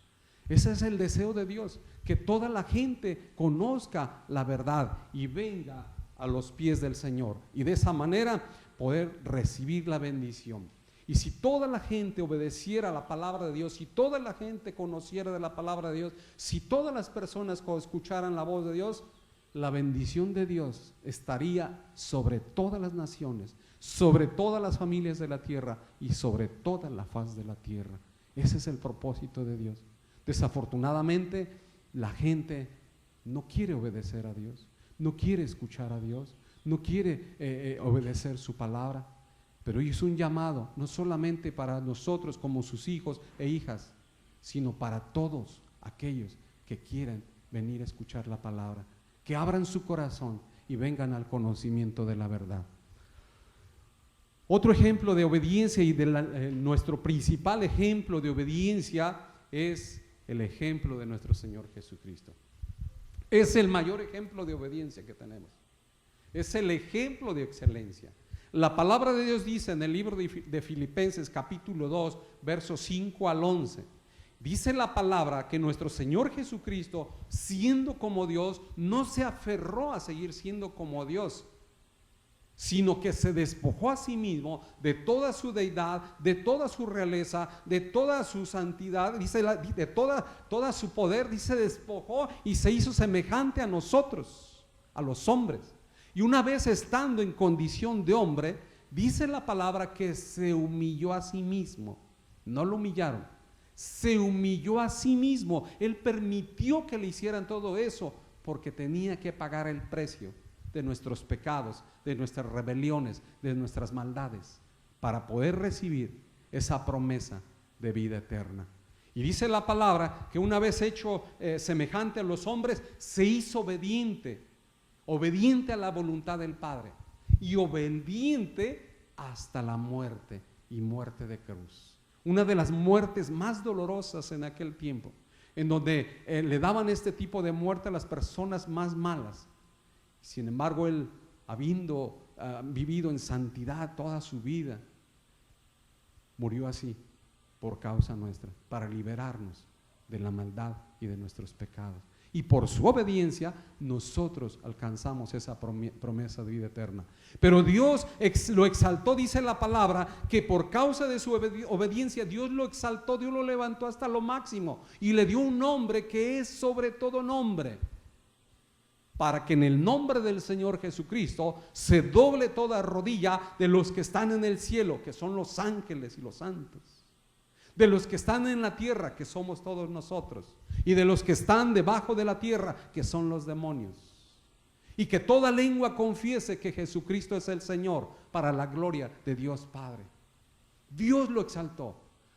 [SPEAKER 1] Ese es el deseo de Dios, que toda la gente conozca la verdad y venga a los pies del Señor, y de esa manera poder recibir la bendición. Y si toda la gente obedeciera a la palabra de Dios, si toda la gente conociera de la palabra de Dios, si todas las personas escucharan la voz de Dios, la bendición de Dios estaría sobre todas las naciones, sobre todas las familias de la tierra y sobre toda la faz de la tierra. Ese es el propósito de Dios. Desafortunadamente, la gente no quiere obedecer a Dios, no quiere escuchar a Dios, no quiere obedecer su palabra. Pero es un llamado no solamente para nosotros como sus hijos e hijas, sino para todos aquellos que quieran venir a escuchar la palabra, que abran su corazón y vengan al conocimiento de la verdad. Otro ejemplo de obediencia y nuestro principal ejemplo de obediencia es el ejemplo de nuestro Señor Jesucristo. Es el mayor ejemplo de obediencia que tenemos. Es el ejemplo de excelencia. La palabra de Dios dice en el libro de Filipenses capítulo 2, versos 5 al 11. Dice la palabra que nuestro Señor Jesucristo, siendo como Dios, no se aferró a seguir siendo como Dios, sino que se despojó a sí mismo de toda su deidad, de toda su realeza, de toda su santidad, dice de toda su poder, dice, despojó y se hizo semejante a nosotros, a los hombres. Y una vez estando en condición de hombre, dice la palabra que se humilló a sí mismo. No lo humillaron, se humilló a sí mismo. Él permitió que le hicieran todo eso porque tenía que pagar el precio de nuestros pecados, de nuestras rebeliones, de nuestras maldades, para poder recibir esa promesa de vida eterna. Y dice la palabra que una vez hecho semejante a los hombres, se hizo obediente a la voluntad del Padre y obediente hasta la muerte, y muerte de cruz. Una de las muertes más dolorosas en aquel tiempo, en donde le daban este tipo de muerte a las personas más malas. Sin embargo, él, habiendo vivido en santidad toda su vida, murió así por causa nuestra, para liberarnos de la maldad y de nuestros pecados. Y por su obediencia nosotros alcanzamos esa promesa de vida eterna. Pero Dios lo exaltó, dice la palabra, que por causa de su obediencia Dios lo exaltó, Dios lo levantó hasta lo máximo y le dio un nombre que es sobre todo nombre, para que en el nombre del Señor Jesucristo se doble toda rodilla de los que están en el cielo, que son los ángeles y los santos, de los que están en la tierra, que somos todos nosotros, y de los que están debajo de la tierra, que son los demonios. Y que toda lengua confiese que Jesucristo es el Señor, para la gloria de Dios Padre. Dios lo exaltó.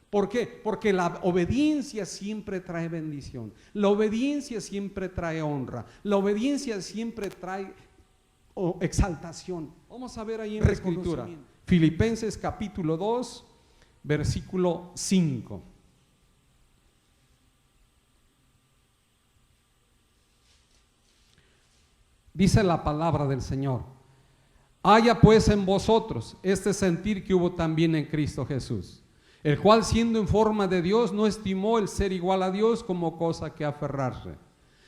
[SPEAKER 1] ¿Por qué? Porque la obediencia siempre trae bendición, la obediencia siempre trae honra, la obediencia siempre trae exaltación. Vamos a ver ahí en la Escritura, Filipenses capítulo 2, versículo 5. Dice la palabra del Señor: haya pues en vosotros este sentir que hubo también en Cristo Jesús, el cual siendo en forma de Dios no estimó el ser igual a Dios como cosa que aferrarse,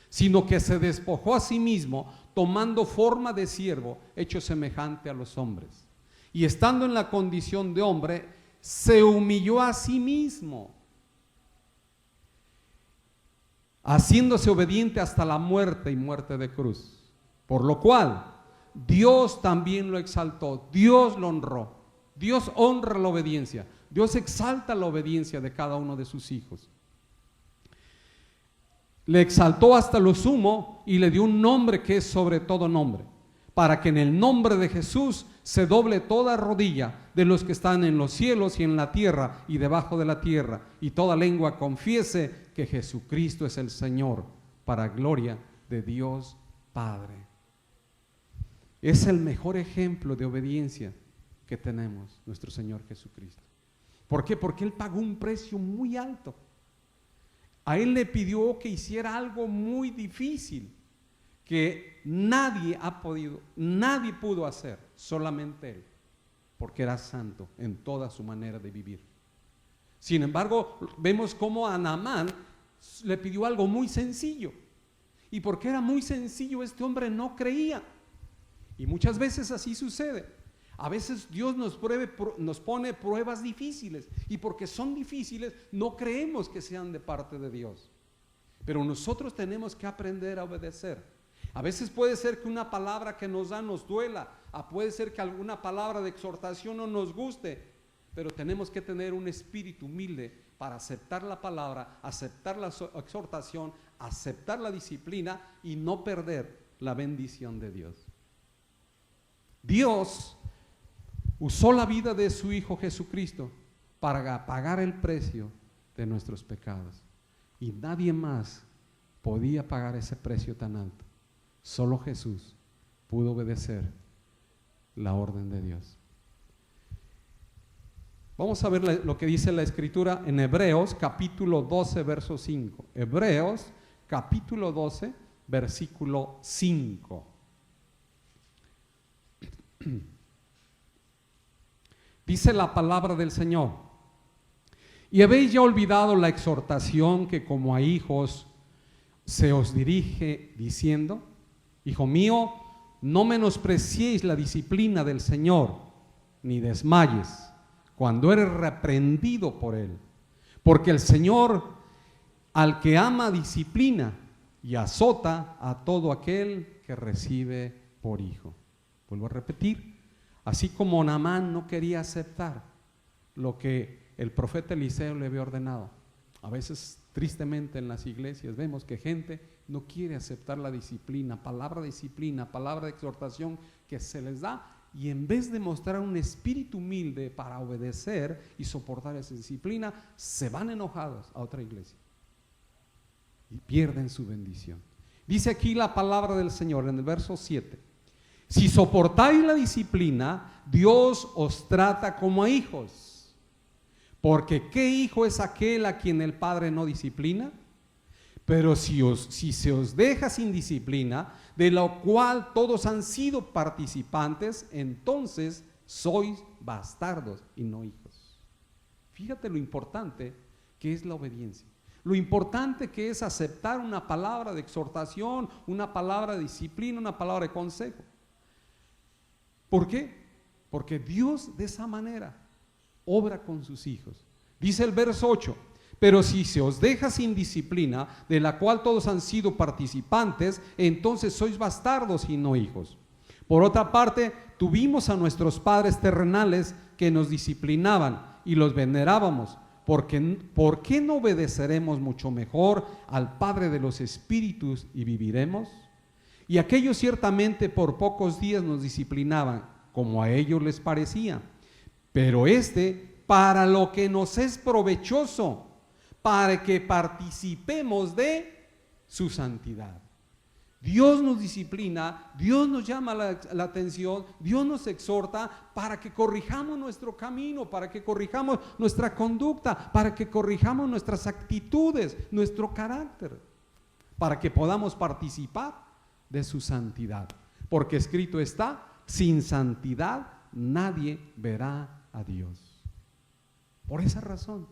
[SPEAKER 1] sino que se despojó a sí mismo, tomando forma de siervo, hecho semejante a los hombres. Y estando en la condición de hombre, se humilló a sí mismo, haciéndose obediente hasta la muerte y muerte de cruz. Por lo cual Dios también lo exaltó, Dios lo honró. Dios honra la obediencia, Dios exalta la obediencia de cada uno de sus hijos. Le exaltó hasta lo sumo y le dio un nombre que es sobre todo nombre, para que en el nombre de Jesús se doble toda rodilla de los que están en los cielos y en la tierra y debajo de la tierra, y toda lengua confiese que Jesucristo es el Señor, para gloria de Dios Padre. Es el mejor ejemplo de obediencia que tenemos, nuestro Señor Jesucristo. ¿Por qué? Porque Él pagó un precio muy alto. A Él le pidió que hiciera algo muy difícil, que nadie pudo hacer, solamente Él, porque era santo en toda su manera de vivir. Sin embargo, vemos cómo a Naamán le pidió algo muy sencillo, y porque era muy sencillo, este hombre no creía. Y muchas veces así sucede. A veces Dios nos pone pruebas difíciles, y porque son difíciles no creemos que sean de parte de Dios. Pero nosotros tenemos que aprender a obedecer. A veces puede ser que una palabra que nos da nos duela, puede ser que alguna palabra de exhortación no nos guste, pero tenemos que tener un espíritu humilde para aceptar la palabra, aceptar la exhortación, aceptar la disciplina y no perder la bendición de Dios. Dios usó la vida de su Hijo Jesucristo para pagar el precio de nuestros pecados, y nadie más podía pagar ese precio tan alto. Solo Jesús pudo obedecer la orden de Dios. Vamos a ver lo que dice la Escritura en Hebreos capítulo 12 verso 5. Hebreos capítulo 12 versículo 5. Dice la palabra del Señor: y habéis ya olvidado la exhortación que como a hijos se os dirige, diciendo: hijo mío, no menospreciéis la disciplina del Señor, ni desmayes cuando eres reprendido por Él, porque el Señor al que ama disciplina y azota a todo aquel que recibe por hijo. Vuelvo a repetir, así como Naamán no quería aceptar lo que el profeta Eliseo le había ordenado. A veces, tristemente, en las iglesias vemos que gente no quiere aceptar la disciplina, palabra de exhortación que se les da, y en vez de mostrar un espíritu humilde para obedecer y soportar esa disciplina, se van enojados a otra iglesia y pierden su bendición. Dice aquí la palabra del Señor en el verso 7: si soportáis la disciplina, Dios os trata como a hijos. Porque ¿qué hijo es aquel a quien el Padre no disciplina? Pero si se os deja sin disciplina, de lo cual todos han sido participantes, entonces sois bastardos y no hijos. Fíjate lo importante que es la obediencia. Lo importante que es aceptar una palabra de exhortación, una palabra de disciplina, una palabra de consejo. ¿Por qué? Porque Dios de esa manera obra con sus hijos. Dice el verso 8: pero si se os deja sin disciplina, de la cual todos han sido participantes, entonces sois bastardos y no hijos. Por otra parte, tuvimos a nuestros padres terrenales que nos disciplinaban y los venerábamos. ¿Por qué no obedeceremos mucho mejor al Padre de los espíritus y viviremos? Y aquellos ciertamente por pocos días nos disciplinaban, como a ellos les parecía, pero para lo que nos es provechoso, para que participemos de su santidad. Dios nos disciplina, Dios nos llama la atención, Dios nos exhorta para que corrijamos nuestro camino, para que corrijamos nuestra conducta, para que corrijamos nuestras actitudes, nuestro carácter, para que podamos participar de su santidad. porque escrito está, sin santidad nadie verá a Dios. Por esa razón,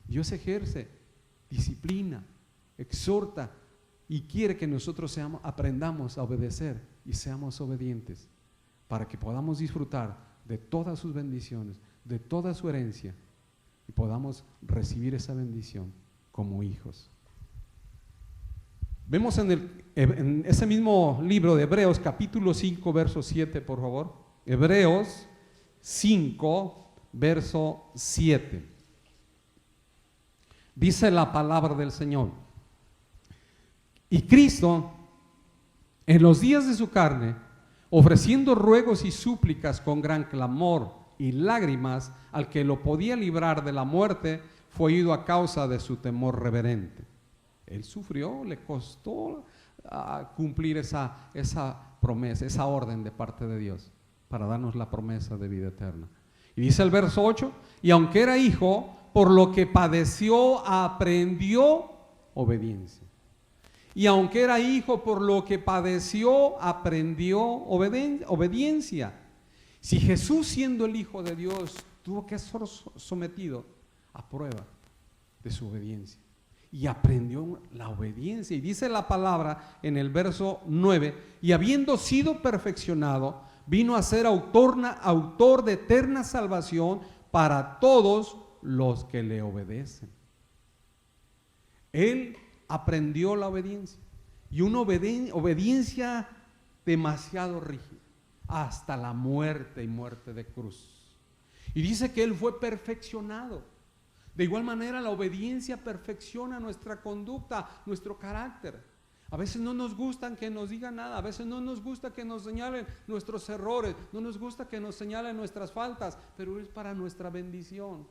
[SPEAKER 1] Dios ejerce, disciplina, exhorta y quiere que nosotros aprendamos a obedecer y seamos obedientes para que podamos disfrutar de todas sus bendiciones, de toda su herencia y podamos recibir esa bendición como hijos. Vemos en ese mismo libro de Hebreos, capítulo 5, verso 7, por favor. Hebreos 5, verso 7. Dice la palabra del Señor: y Cristo, en los días de su carne, ofreciendo ruegos y súplicas con gran clamor y lágrimas al que lo podía librar de la muerte, fue oído a causa de su temor reverente. Él sufrió, le costó cumplir esa promesa, esa orden de parte de Dios para darnos la promesa de vida eterna. Y dice el verso 8, y aunque era hijo, por lo que padeció, aprendió obediencia. Y aunque era hijo, por lo que padeció, aprendió obediencia. Si Jesús, siendo el Hijo de Dios, tuvo que ser sometido a prueba de su obediencia y aprendió la obediencia. Y dice la palabra en el verso 9, y habiendo sido perfeccionado, vino a ser autor de eterna salvación para todos los que le obedecen. Él aprendió la obediencia, y una obediencia demasiado rígida, hasta la muerte y muerte de cruz. Y dice que Él fue perfeccionado. De igual manera, la obediencia perfecciona nuestra conducta, nuestro carácter. A veces no nos gusta que nos digan nada, a veces no nos gusta que nos señalen nuestros errores, no nos gusta que nos señalen nuestras faltas, pero es para nuestra bendición.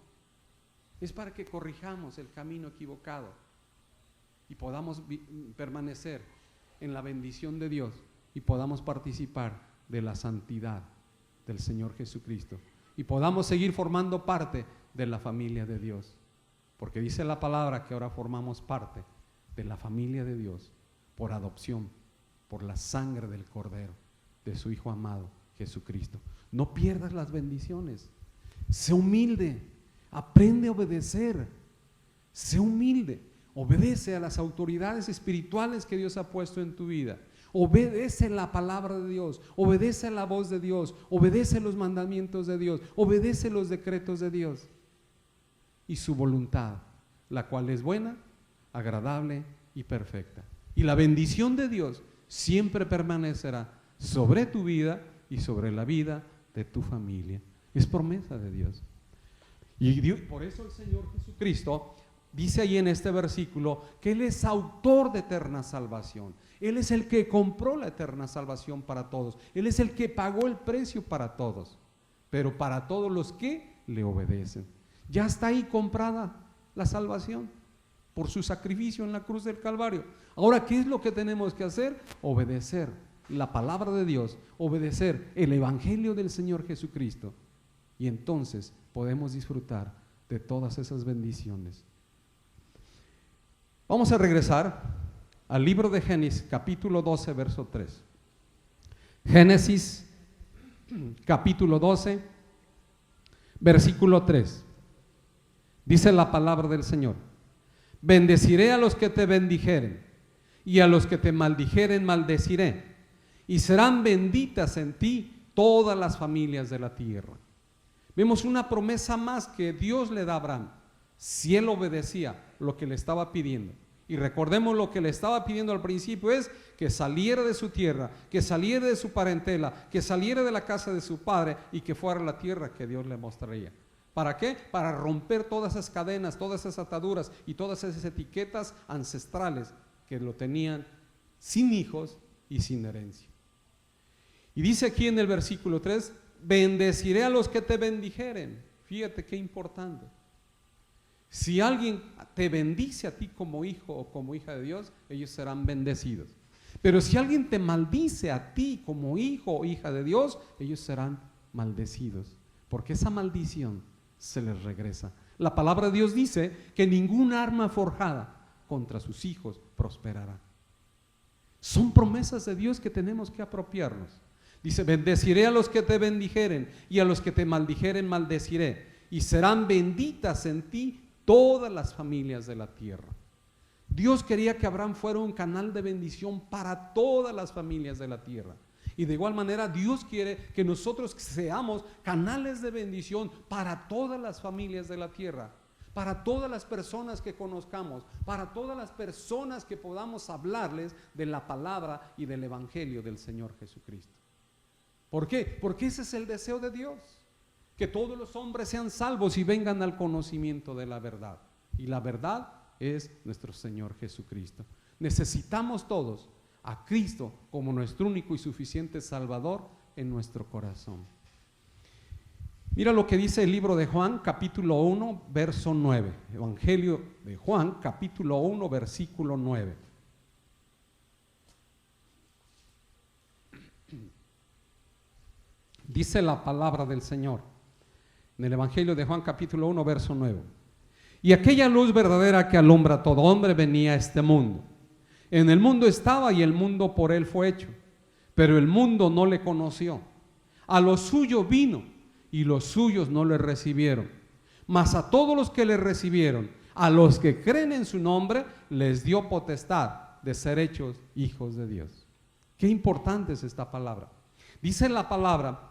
[SPEAKER 1] Es para que corrijamos el camino equivocado y podamos permanecer en la bendición de Dios y podamos participar de la santidad del Señor Jesucristo y podamos seguir formando parte de la familia de Dios, porque dice la palabra que ahora formamos parte de la familia de Dios por adopción, por la sangre del Cordero, de su Hijo amado Jesucristo. No pierdas las bendiciones, sé humilde, aprende a obedecer, sé humilde, obedece a las autoridades espirituales que Dios ha puesto en tu vida. Obedece la palabra de Dios, obedece la voz de Dios, obedece los mandamientos de Dios, obedece los decretos de Dios y su voluntad, la cual es buena, agradable y perfecta. Y la bendición de Dios siempre permanecerá sobre tu vida y sobre la vida de tu familia. Es promesa de Dios. Y Dios, por eso el Señor Jesucristo dice ahí en este versículo que Él es autor de eterna salvación. Él es el que compró la eterna salvación para todos. Él es el que pagó el precio para todos, pero para todos los que le obedecen. Ya está ahí comprada la salvación por su sacrificio en la cruz del Calvario. Ahora, ¿qué es lo que tenemos que hacer? Obedecer la palabra de Dios, obedecer el evangelio del Señor Jesucristo. Y entonces podemos disfrutar de todas esas bendiciones. Vamos a regresar al libro de Génesis, capítulo 12, verso 3. Génesis, capítulo 12, versículo 3. Dice la palabra del Señor: bendeciré a los que te bendijeren, y a los que te maldijeren maldeciré, y serán benditas en ti todas las familias de la tierra. Vemos una promesa más que Dios le da a Abraham, si él obedecía lo que le estaba pidiendo. Y recordemos lo que le estaba pidiendo al principio es que saliera de su tierra, que saliera de su parentela, que saliera de la casa de su padre y que fuera a la tierra que Dios le mostraría. ¿Para qué? Para romper todas esas cadenas, todas esas ataduras y todas esas etiquetas ancestrales que lo tenían sin hijos y sin herencia. Y dice aquí en el versículo 3, bendeciré a los que te bendijeren. Fíjate qué importante. Si alguien te bendice a ti como hijo o como hija de Dios, ellos serán bendecidos. Pero si alguien te maldice a ti como hijo o hija de Dios, ellos serán maldecidos, porque esa maldición se les regresa. La palabra de Dios dice que ningún arma forjada contra sus hijos prosperará. Son promesas de Dios que tenemos que apropiarnos. Dice, bendeciré a los que te bendijeren y a los que te maldijeren maldeciré, y serán benditas en ti todas las familias de la tierra. Dios quería que Abraham fuera un canal de bendición para todas las familias de la tierra. Y de igual manera Dios quiere que nosotros seamos canales de bendición para todas las familias de la tierra, para todas las personas que conozcamos, para todas las personas que podamos hablarles de la palabra y del evangelio del Señor Jesucristo. ¿Por qué? Porque ese es el deseo de Dios, que todos los hombres sean salvos y vengan al conocimiento de la verdad. Y la verdad es nuestro Señor Jesucristo. Necesitamos todos a Cristo como nuestro único y suficiente Salvador en nuestro corazón. Mira lo que dice el libro de Juan, capítulo 1, verso 9. Evangelio de Juan, capítulo 1, versículo 9. Dice la palabra del Señor en el Evangelio de Juan, capítulo 1, verso 9. Y aquella luz verdadera que alumbra a todo hombre venía a este mundo. En el mundo estaba y el mundo por él fue hecho, pero el mundo no le conoció. A lo suyo vino y los suyos no le recibieron. Mas a todos los que le recibieron, a los que creen en su nombre, les dio potestad de ser hechos hijos de Dios. Qué importante es esta palabra. Dice la palabra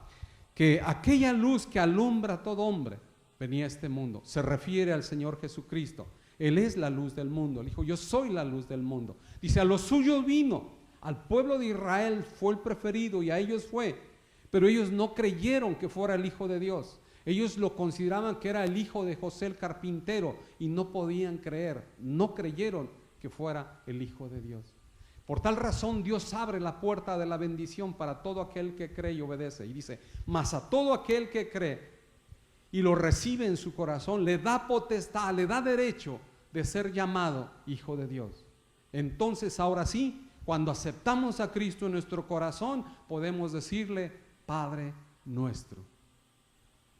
[SPEAKER 1] que aquella luz que alumbra a todo hombre venía a este mundo. Se refiere al Señor Jesucristo. Él es la luz del mundo. Él dijo, yo soy la luz del mundo. Dice, a los suyos vino. Al pueblo de Israel fue el preferido y a ellos fue. Pero ellos no creyeron que fuera el Hijo de Dios. Ellos lo consideraban que era el hijo de José el carpintero y no podían creer. No creyeron que fuera el Hijo de Dios. Por tal razón Dios abre la puerta de la bendición para todo aquel que cree y obedece. Y dice, mas a todo aquel que cree y lo recibe en su corazón, le da potestad, le da derecho de ser llamado hijo de Dios. Entonces ahora sí, cuando aceptamos a Cristo en nuestro corazón, podemos decirle, Padre nuestro.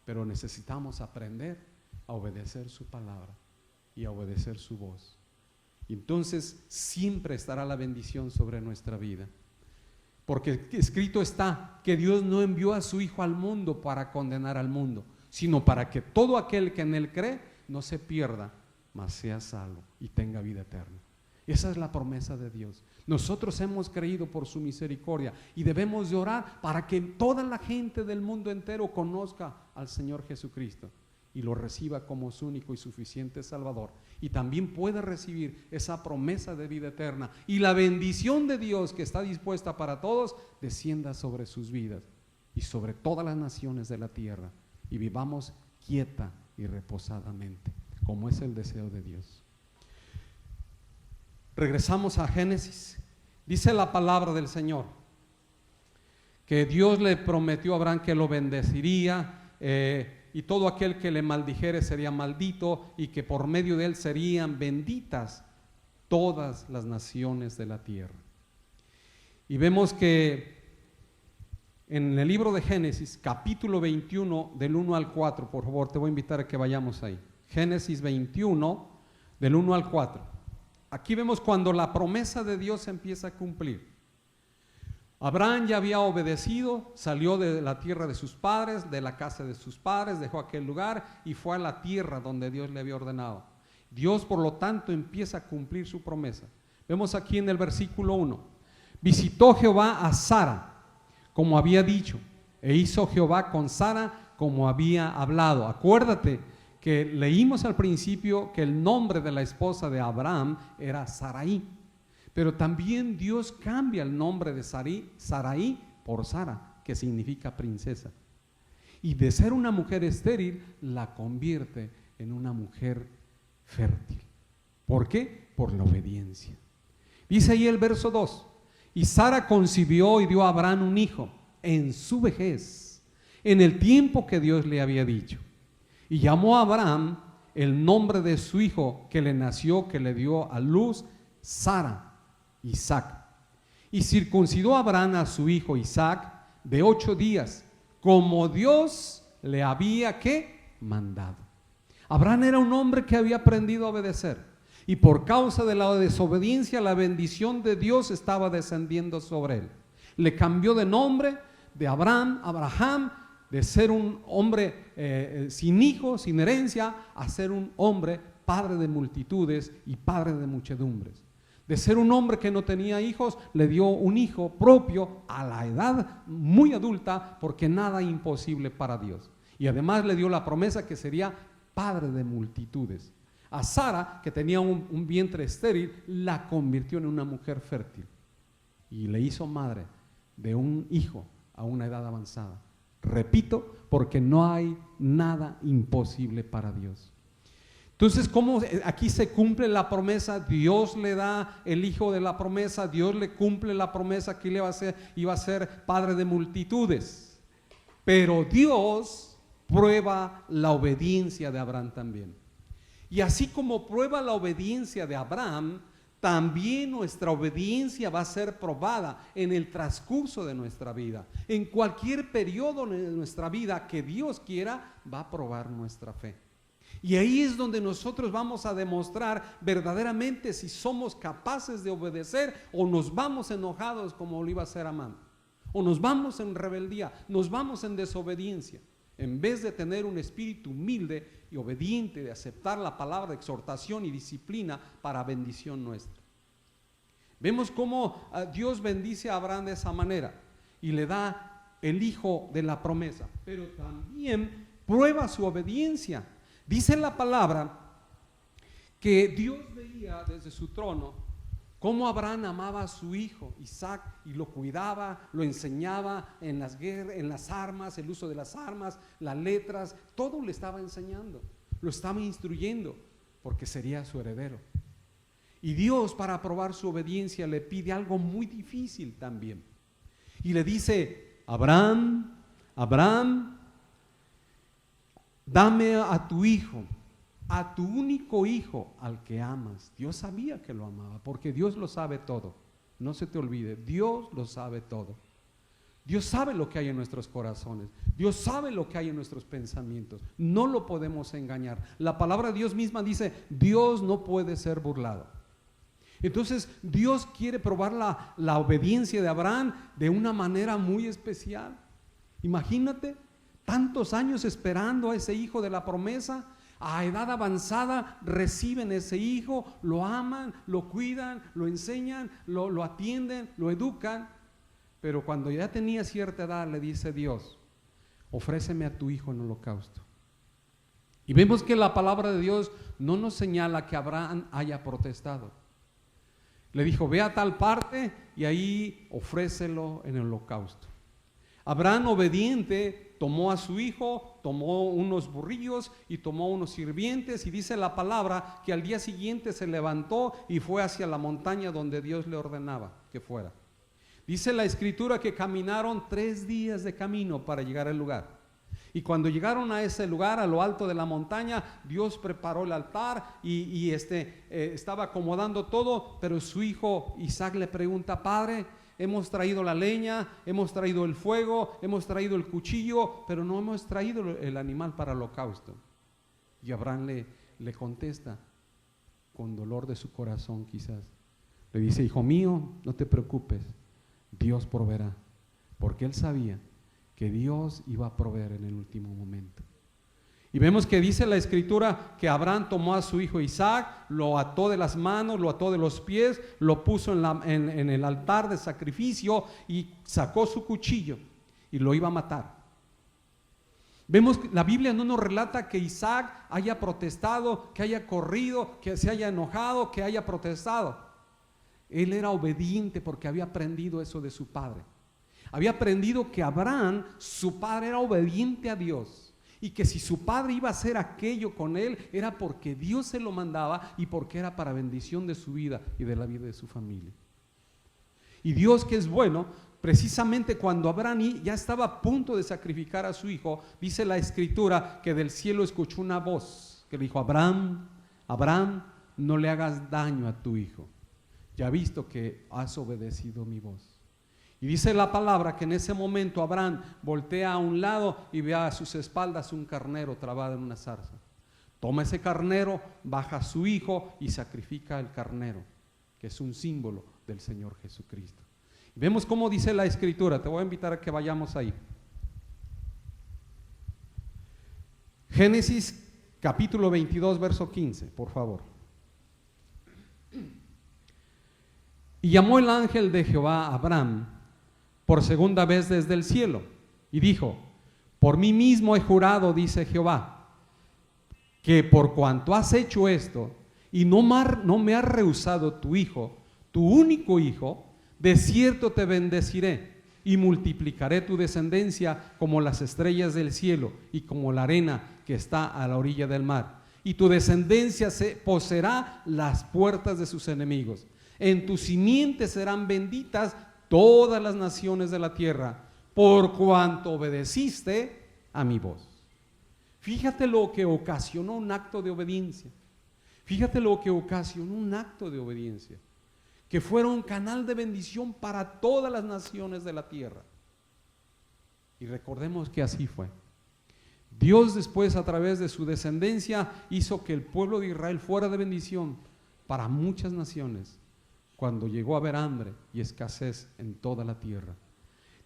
[SPEAKER 1] Pero necesitamos aprender a obedecer su palabra y a obedecer su voz. Y entonces siempre estará la bendición sobre nuestra vida. Porque escrito está que Dios no envió a su Hijo al mundo para condenar al mundo, sino para que todo aquel que en Él cree no se pierda, mas sea salvo y tenga vida eterna. Esa es la promesa de Dios. Nosotros hemos creído por su misericordia y debemos de orar para que toda la gente del mundo entero conozca al Señor Jesucristo y lo reciba como su único y suficiente Salvador, y también pueda recibir esa promesa de vida eterna, y la bendición de Dios que está dispuesta para todos descienda sobre sus vidas y sobre todas las naciones de la tierra, y vivamos quieta y reposadamente, como es el deseo de Dios. Regresamos a Génesis. Dice la palabra del Señor que Dios le prometió a Abraham que lo bendeciría, y todo aquel que le maldijere sería maldito, y que por medio de él serían benditas todas las naciones de la tierra. Y vemos que en el libro de Génesis, capítulo 21, del 1 al 4, por favor, te voy a invitar a que vayamos ahí. Génesis 21, del 1 al 4. Aquí vemos cuando la promesa de Dios se empieza a cumplir. Abraham ya había obedecido, salió de la tierra de sus padres, de la casa de sus padres, dejó aquel lugar y fue a la tierra donde Dios le había ordenado. Dios, por lo tanto, empieza a cumplir su promesa. Vemos aquí en el versículo 1, visitó Jehová a Sara, como había dicho, e hizo Jehová con Sara como había hablado. Acuérdate que leímos al principio que el nombre de la esposa de Abraham era Sarai. Pero también Dios cambia el nombre de Sarai por Sara, que significa princesa. Y de ser una mujer estéril, la convierte en una mujer fértil. ¿Por qué? Por la obediencia. Dice ahí el verso 2, y Sara concibió y dio a Abraham un hijo en su vejez, en el tiempo que Dios le había dicho. Y llamó a Abraham el nombre de su hijo que le nació, que le dio a luz, Sara, Isaac. Y circuncidó Abraham a su hijo Isaac de 8 días, como Dios le había mandado. Abraham era un hombre que había aprendido a obedecer, y por causa de la desobediencia la bendición de Dios estaba descendiendo sobre él. Le cambió de nombre, de Abraham, de ser un hombre sin hijos, sin herencia, a ser un hombre padre de multitudes y padre de muchedumbres. De ser un hombre que no tenía hijos, le dio un hijo propio a la edad muy adulta, porque nada imposible para Dios. Y además le dio la promesa que sería padre de multitudes. A Sara, que tenía un vientre estéril, la convirtió en una mujer fértil y le hizo madre de un hijo a una edad avanzada. Repito, porque no hay nada imposible para Dios. Entonces, ¿cómo aquí se cumple la promesa? Dios le da el hijo de la promesa, Dios le cumple la promesa que iba a ser padre de multitudes. Pero Dios prueba la obediencia de Abraham también. Y así como prueba la obediencia de Abraham, también nuestra obediencia va a ser probada en el transcurso de nuestra vida. En cualquier periodo de nuestra vida que Dios quiera, va a probar nuestra fe. Y ahí es donde nosotros vamos a demostrar verdaderamente si somos capaces de obedecer o nos vamos enojados como lo iba a hacer Amán. O nos vamos en rebeldía, nos vamos en desobediencia. En vez de tener un espíritu humilde y obediente, de aceptar la palabra de exhortación y disciplina para bendición nuestra. Vemos cómo Dios bendice a Abraham de esa manera y le da el hijo de la promesa, pero también prueba su obediencia. Dice la palabra que Dios veía desde su trono cómo Abraham amaba a su hijo Isaac y lo cuidaba, lo enseñaba en las guerras, en las armas, el uso de las armas, las letras, todo le estaba enseñando, lo estaba instruyendo porque sería su heredero. Y Dios, para probar su obediencia, le pide algo muy difícil también. Y le dice: Abraham, dame a tu hijo, a tu único hijo al que amas. Dios sabía que lo amaba, porque Dios lo sabe todo. No se te olvide, Dios lo sabe todo. Dios sabe lo que hay en nuestros corazones. Dios sabe lo que hay en nuestros pensamientos. No lo podemos engañar. La palabra de Dios misma dice: Dios no puede ser burlado. Entonces Dios quiere probar la obediencia de Abraham de una manera muy especial. Imagínate, tantos años esperando a ese hijo de la promesa, a edad avanzada reciben ese hijo, lo aman, lo cuidan, lo enseñan, lo atienden, lo educan. Pero cuando ya tenía cierta edad, le dice Dios: ofréceme a tu hijo en holocausto. Y vemos que la palabra de Dios no nos señala que Abraham haya protestado. Le dijo: ve a tal parte y ahí ofrécelo en el holocausto. Abraham, obediente, tomó a su hijo, tomó unos burrillos y tomó unos sirvientes, y dice la palabra que al día siguiente se levantó y fue hacia la montaña donde Dios le ordenaba que fuera. Dice la escritura que caminaron 3 días de camino para llegar al lugar. Y cuando llegaron a ese lugar, a lo alto de la montaña, Dios preparó el altar y estaba acomodando todo, pero su hijo Isaac le pregunta: Padre, hemos traído la leña, hemos traído el fuego, hemos traído el cuchillo, pero no hemos traído el animal para el holocausto. Y Abraham le contesta, con dolor de su corazón quizás, le dice: hijo mío, no te preocupes, Dios proveerá, porque él sabía que Dios iba a proveer en el último momento. Y vemos que dice la escritura que Abraham tomó a su hijo Isaac, lo ató de las manos, lo ató de los pies, lo puso en el altar de sacrificio y sacó su cuchillo y lo iba a matar. Vemos que la Biblia no nos relata que Isaac haya protestado, que haya corrido, que se haya enojado, que haya protestado. Él era obediente porque había aprendido eso de su padre. Había aprendido que Abraham, su padre, era obediente a Dios, y que si su padre iba a hacer aquello con él, era porque Dios se lo mandaba y porque era para bendición de su vida y de la vida de su familia. Y Dios, que es bueno, precisamente cuando Abraham ya estaba a punto de sacrificar a su hijo, dice la escritura que del cielo escuchó una voz que le dijo: Abraham, Abraham, no le hagas daño a tu hijo, ya visto que has obedecido mi voz. Y dice la palabra que en ese momento Abraham voltea a un lado y ve a sus espaldas un carnero trabado en una zarza. Toma ese carnero, baja a su hijo y sacrifica el carnero, que es un símbolo del Señor Jesucristo. Vemos cómo dice la Escritura. Te voy a invitar a que vayamos ahí. Génesis capítulo 22, verso 15, por favor. Y llamó el ángel de Jehová a Abraham por segunda vez desde el cielo, y dijo: por mí mismo he jurado, dice Jehová, que por cuanto has hecho esto, y no me has rehusado tu hijo, tu único hijo, de cierto te bendeciré, y multiplicaré tu descendencia como las estrellas del cielo, y como la arena que está a la orilla del mar. Y tu descendencia poseerá las puertas de sus enemigos. En tu simiente serán benditas todas las naciones de la tierra, por cuanto obedeciste a mi voz. Fíjate lo que ocasionó un acto de obediencia. Fíjate lo que ocasionó un acto de obediencia, que fuera un canal de bendición para todas las naciones de la tierra. Y recordemos que así fue. Dios después, a través de su descendencia, hizo que el pueblo de Israel fuera de bendición para muchas naciones, cuando llegó a haber hambre y escasez en toda la tierra.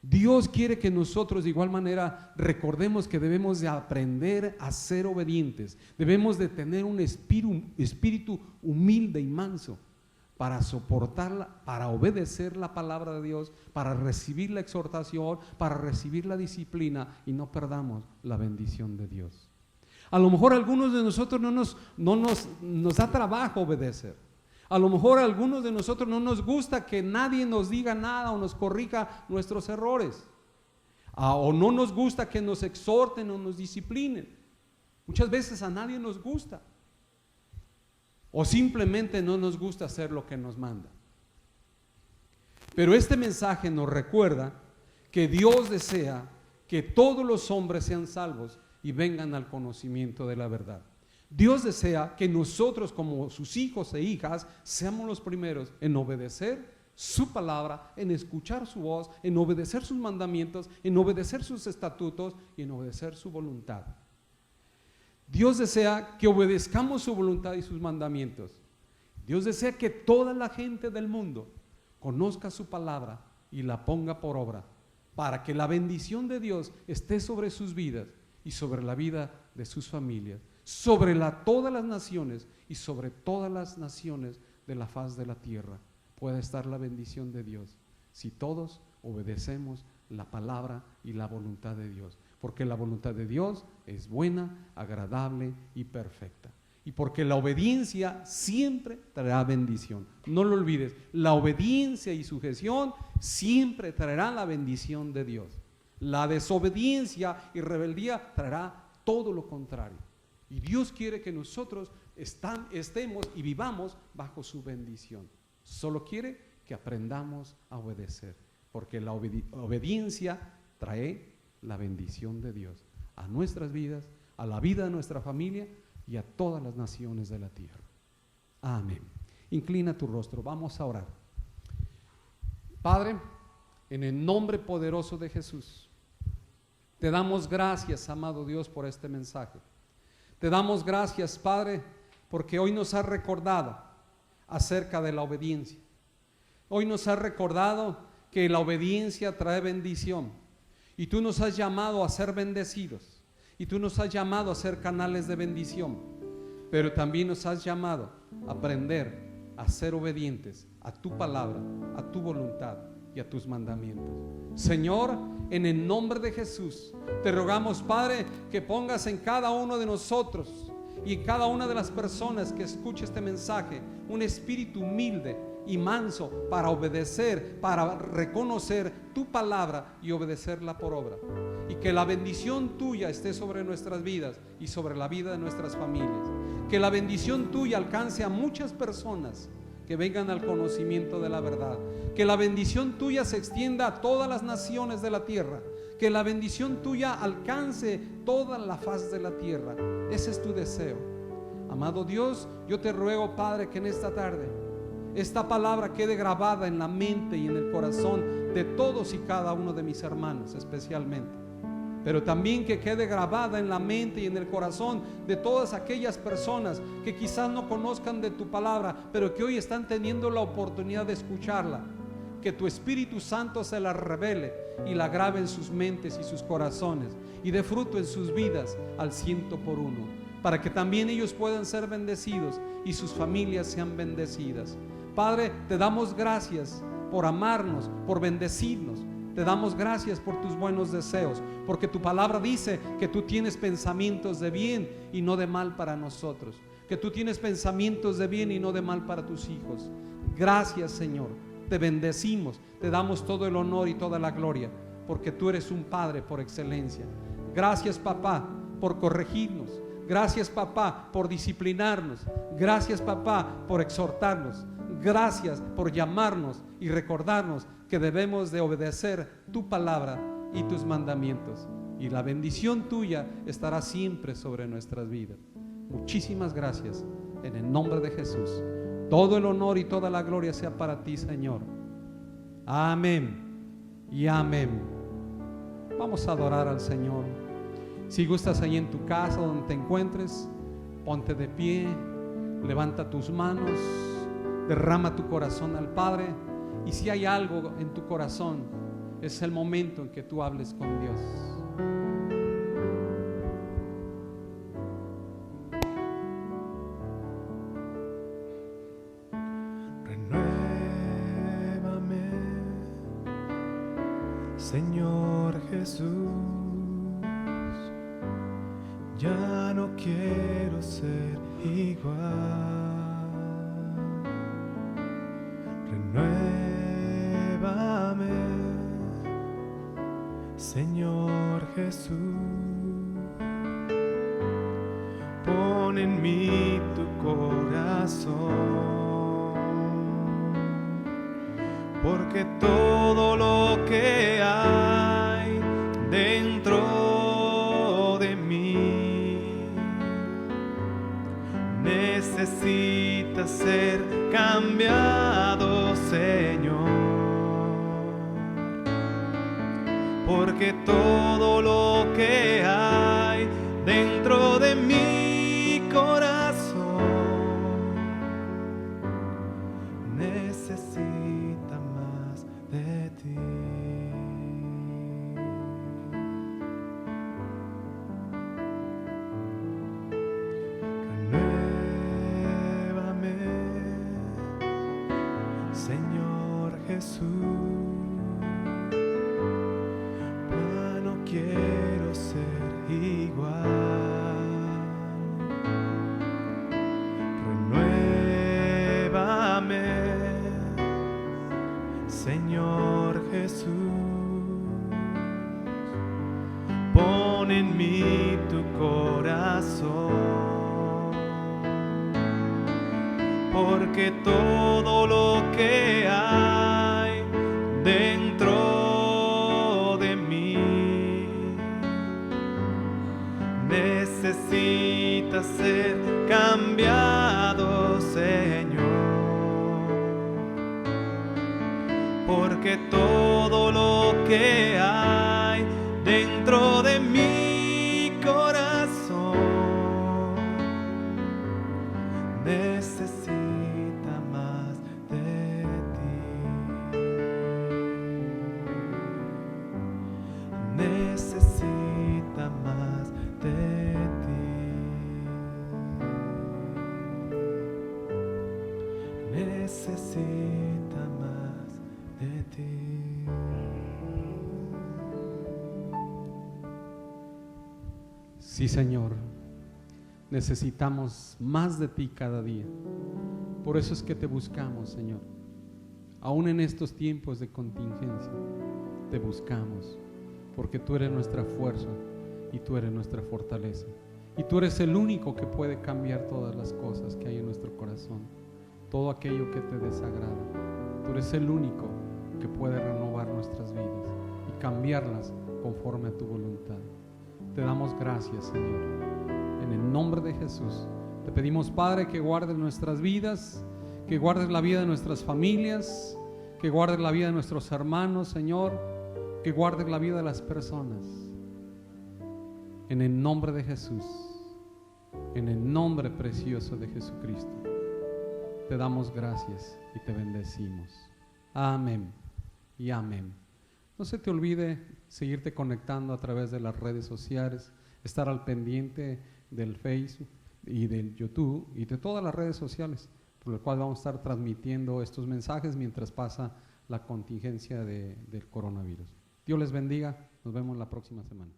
[SPEAKER 1] Dios quiere que nosotros de igual manera recordemos que debemos de aprender a ser obedientes. Debemos de tener un espíritu humilde y manso para soportarla, para obedecer la palabra de Dios, para recibir la exhortación, para recibir la disciplina, y no perdamos la bendición de Dios. A lo mejor a algunos de nosotros no nos da trabajo obedecer. A lo mejor a algunos de nosotros no nos gusta que nadie nos diga nada o nos corrija nuestros errores. O no nos gusta que nos exhorten o nos disciplinen. Muchas veces a nadie nos gusta. O simplemente no nos gusta hacer lo que nos manda. Pero este mensaje nos recuerda que Dios desea que todos los hombres sean salvos y vengan al conocimiento de la verdad. Dios desea que nosotros, como sus hijos e hijas, seamos los primeros en obedecer su palabra, en escuchar su voz, en obedecer sus mandamientos, en obedecer sus estatutos y en obedecer su voluntad. Dios desea que obedezcamos su voluntad y sus mandamientos. Dios desea que toda la gente del mundo conozca su palabra y la ponga por obra, para que la bendición de Dios esté sobre sus vidas y sobre la vida de sus familias, sobre todas las naciones y sobre todas las naciones de la faz de la tierra. Puede estar la bendición de Dios si todos obedecemos la palabra y la voluntad de Dios, porque la voluntad de Dios es buena, agradable y perfecta, y porque la obediencia siempre traerá bendición. No lo olvides, la obediencia y sujeción siempre traerá la bendición de Dios. La desobediencia y rebeldía traerá todo lo contrario. Y Dios quiere que nosotros estemos y vivamos bajo su bendición. Solo quiere que aprendamos a obedecer, porque la obediencia trae la bendición de Dios a nuestras vidas, a la vida de nuestra familia y a todas las naciones de la tierra. Amén. Inclina tu rostro, vamos a orar. Padre, en el nombre poderoso de Jesús, te damos gracias, amado Dios, por este mensaje. Te damos gracias, Padre, porque hoy nos has recordado acerca de la obediencia. Hoy nos has recordado que la obediencia trae bendición, y tú nos has llamado a ser bendecidos, y tú nos has llamado a ser canales de bendición, pero también nos has llamado a aprender a ser obedientes a tu palabra, a tu voluntad y a tus mandamientos. Señor, en el nombre de Jesús, te rogamos, Padre, que pongas en cada uno de nosotros y en cada una de las personas que escuche este mensaje un espíritu humilde y manso para obedecer, para reconocer tu palabra y obedecerla por obra. Y que la bendición tuya esté sobre nuestras vidas y sobre la vida de nuestras familias. Que la bendición tuya alcance a muchas personas que vengan al conocimiento de la verdad. Que la bendición tuya se extienda a todas las naciones de la tierra. Que la bendición tuya alcance toda la faz de la tierra. Ese es tu deseo. Amado Dios, yo te ruego, Padre, que en esta tarde esta palabra quede grabada en la mente y en el corazón de todos y cada uno de mis hermanos especialmente, pero también que quede grabada en la mente y en el corazón de todas aquellas personas que quizás no conozcan de tu palabra, pero que hoy están teniendo la oportunidad de escucharla. que tu Espíritu Santo se la revele y la grabe en sus mentes y sus corazones y dé fruto en sus vidas al 100 por 1, para que también ellos puedan ser bendecidos y sus familias sean bendecidas. Padre, te damos gracias por amarnos, por bendecirnos. Te damos gracias por tus buenos deseos, porque tu palabra dice que tú tienes pensamientos de bien y no de mal para nosotros, que tú tienes pensamientos de bien y no de mal para tus hijos. Gracias, Señor, te bendecimos, te damos todo el honor y toda la gloria, porque tú eres un Padre por excelencia. Gracias, papá, por corregirnos. Gracias, papá, por disciplinarnos. Gracias, papá, por exhortarnos. Gracias por llamarnos y recordarnos que debemos de obedecer tu palabra y tus mandamientos, y la bendición tuya estará siempre sobre nuestras vidas. Muchísimas gracias, en el nombre de Jesús. Todo el honor y toda la gloria sea para ti, Señor. Amén y amén. Vamos a adorar al Señor. Si gustas ahí en tu casa, donde te encuentres, ponte de pie, levanta tus manos, derrama tu corazón al Padre, y si hay algo en tu corazón, es el momento en que tú hables con Dios.
[SPEAKER 3] Renuévame, Señor Jesús, ya no quiero ser igual. Renuévame, Señor Jesús, pon en mí tu corazón, porque todo lo que hay dentro de mí necesita ser cambiado, Señor, porque todo lo que hay dentro de mi corazón necesita más de ti. Renuévame, Señor Jesús, ya no quiero ser igual. Renuévame, Señor Jesús, pon en mí tu corazón, porque todo lo que hay dentro de mí necesita ser cambiado, Señor, porque todo lo que hay dentro de mi corazón necesita más de ti. Necesita más de ti. Necesita más de ti.
[SPEAKER 1] Sí, Señor, necesitamos más de ti cada día. Por eso es que te buscamos, Señor. Aún en estos tiempos de contingencia, te buscamos, porque tú eres nuestra fuerza y tú eres nuestra fortaleza. Y tú eres el único que puede cambiar todas las cosas que hay en nuestro corazón, todo aquello que te desagrada. Tú eres el único que puede renovar nuestras vidas y cambiarlas conforme a tu voluntad. Te damos gracias, Señor. En el nombre de Jesús, te pedimos, Padre, que guardes nuestras vidas, que guardes la vida de nuestras familias, que guardes la vida de nuestros hermanos, Señor, que guardes la vida de las personas. En el nombre de Jesús, en el nombre precioso de Jesucristo, te damos gracias y te bendecimos. Amén. y amén. No se te olvide seguirte conectando a través de las redes sociales, estar al pendiente del Facebook y del YouTube y de todas las redes sociales, por lo cual vamos a estar transmitiendo estos mensajes mientras pasa la contingencia del coronavirus. Dios les bendiga, nos vemos la próxima semana.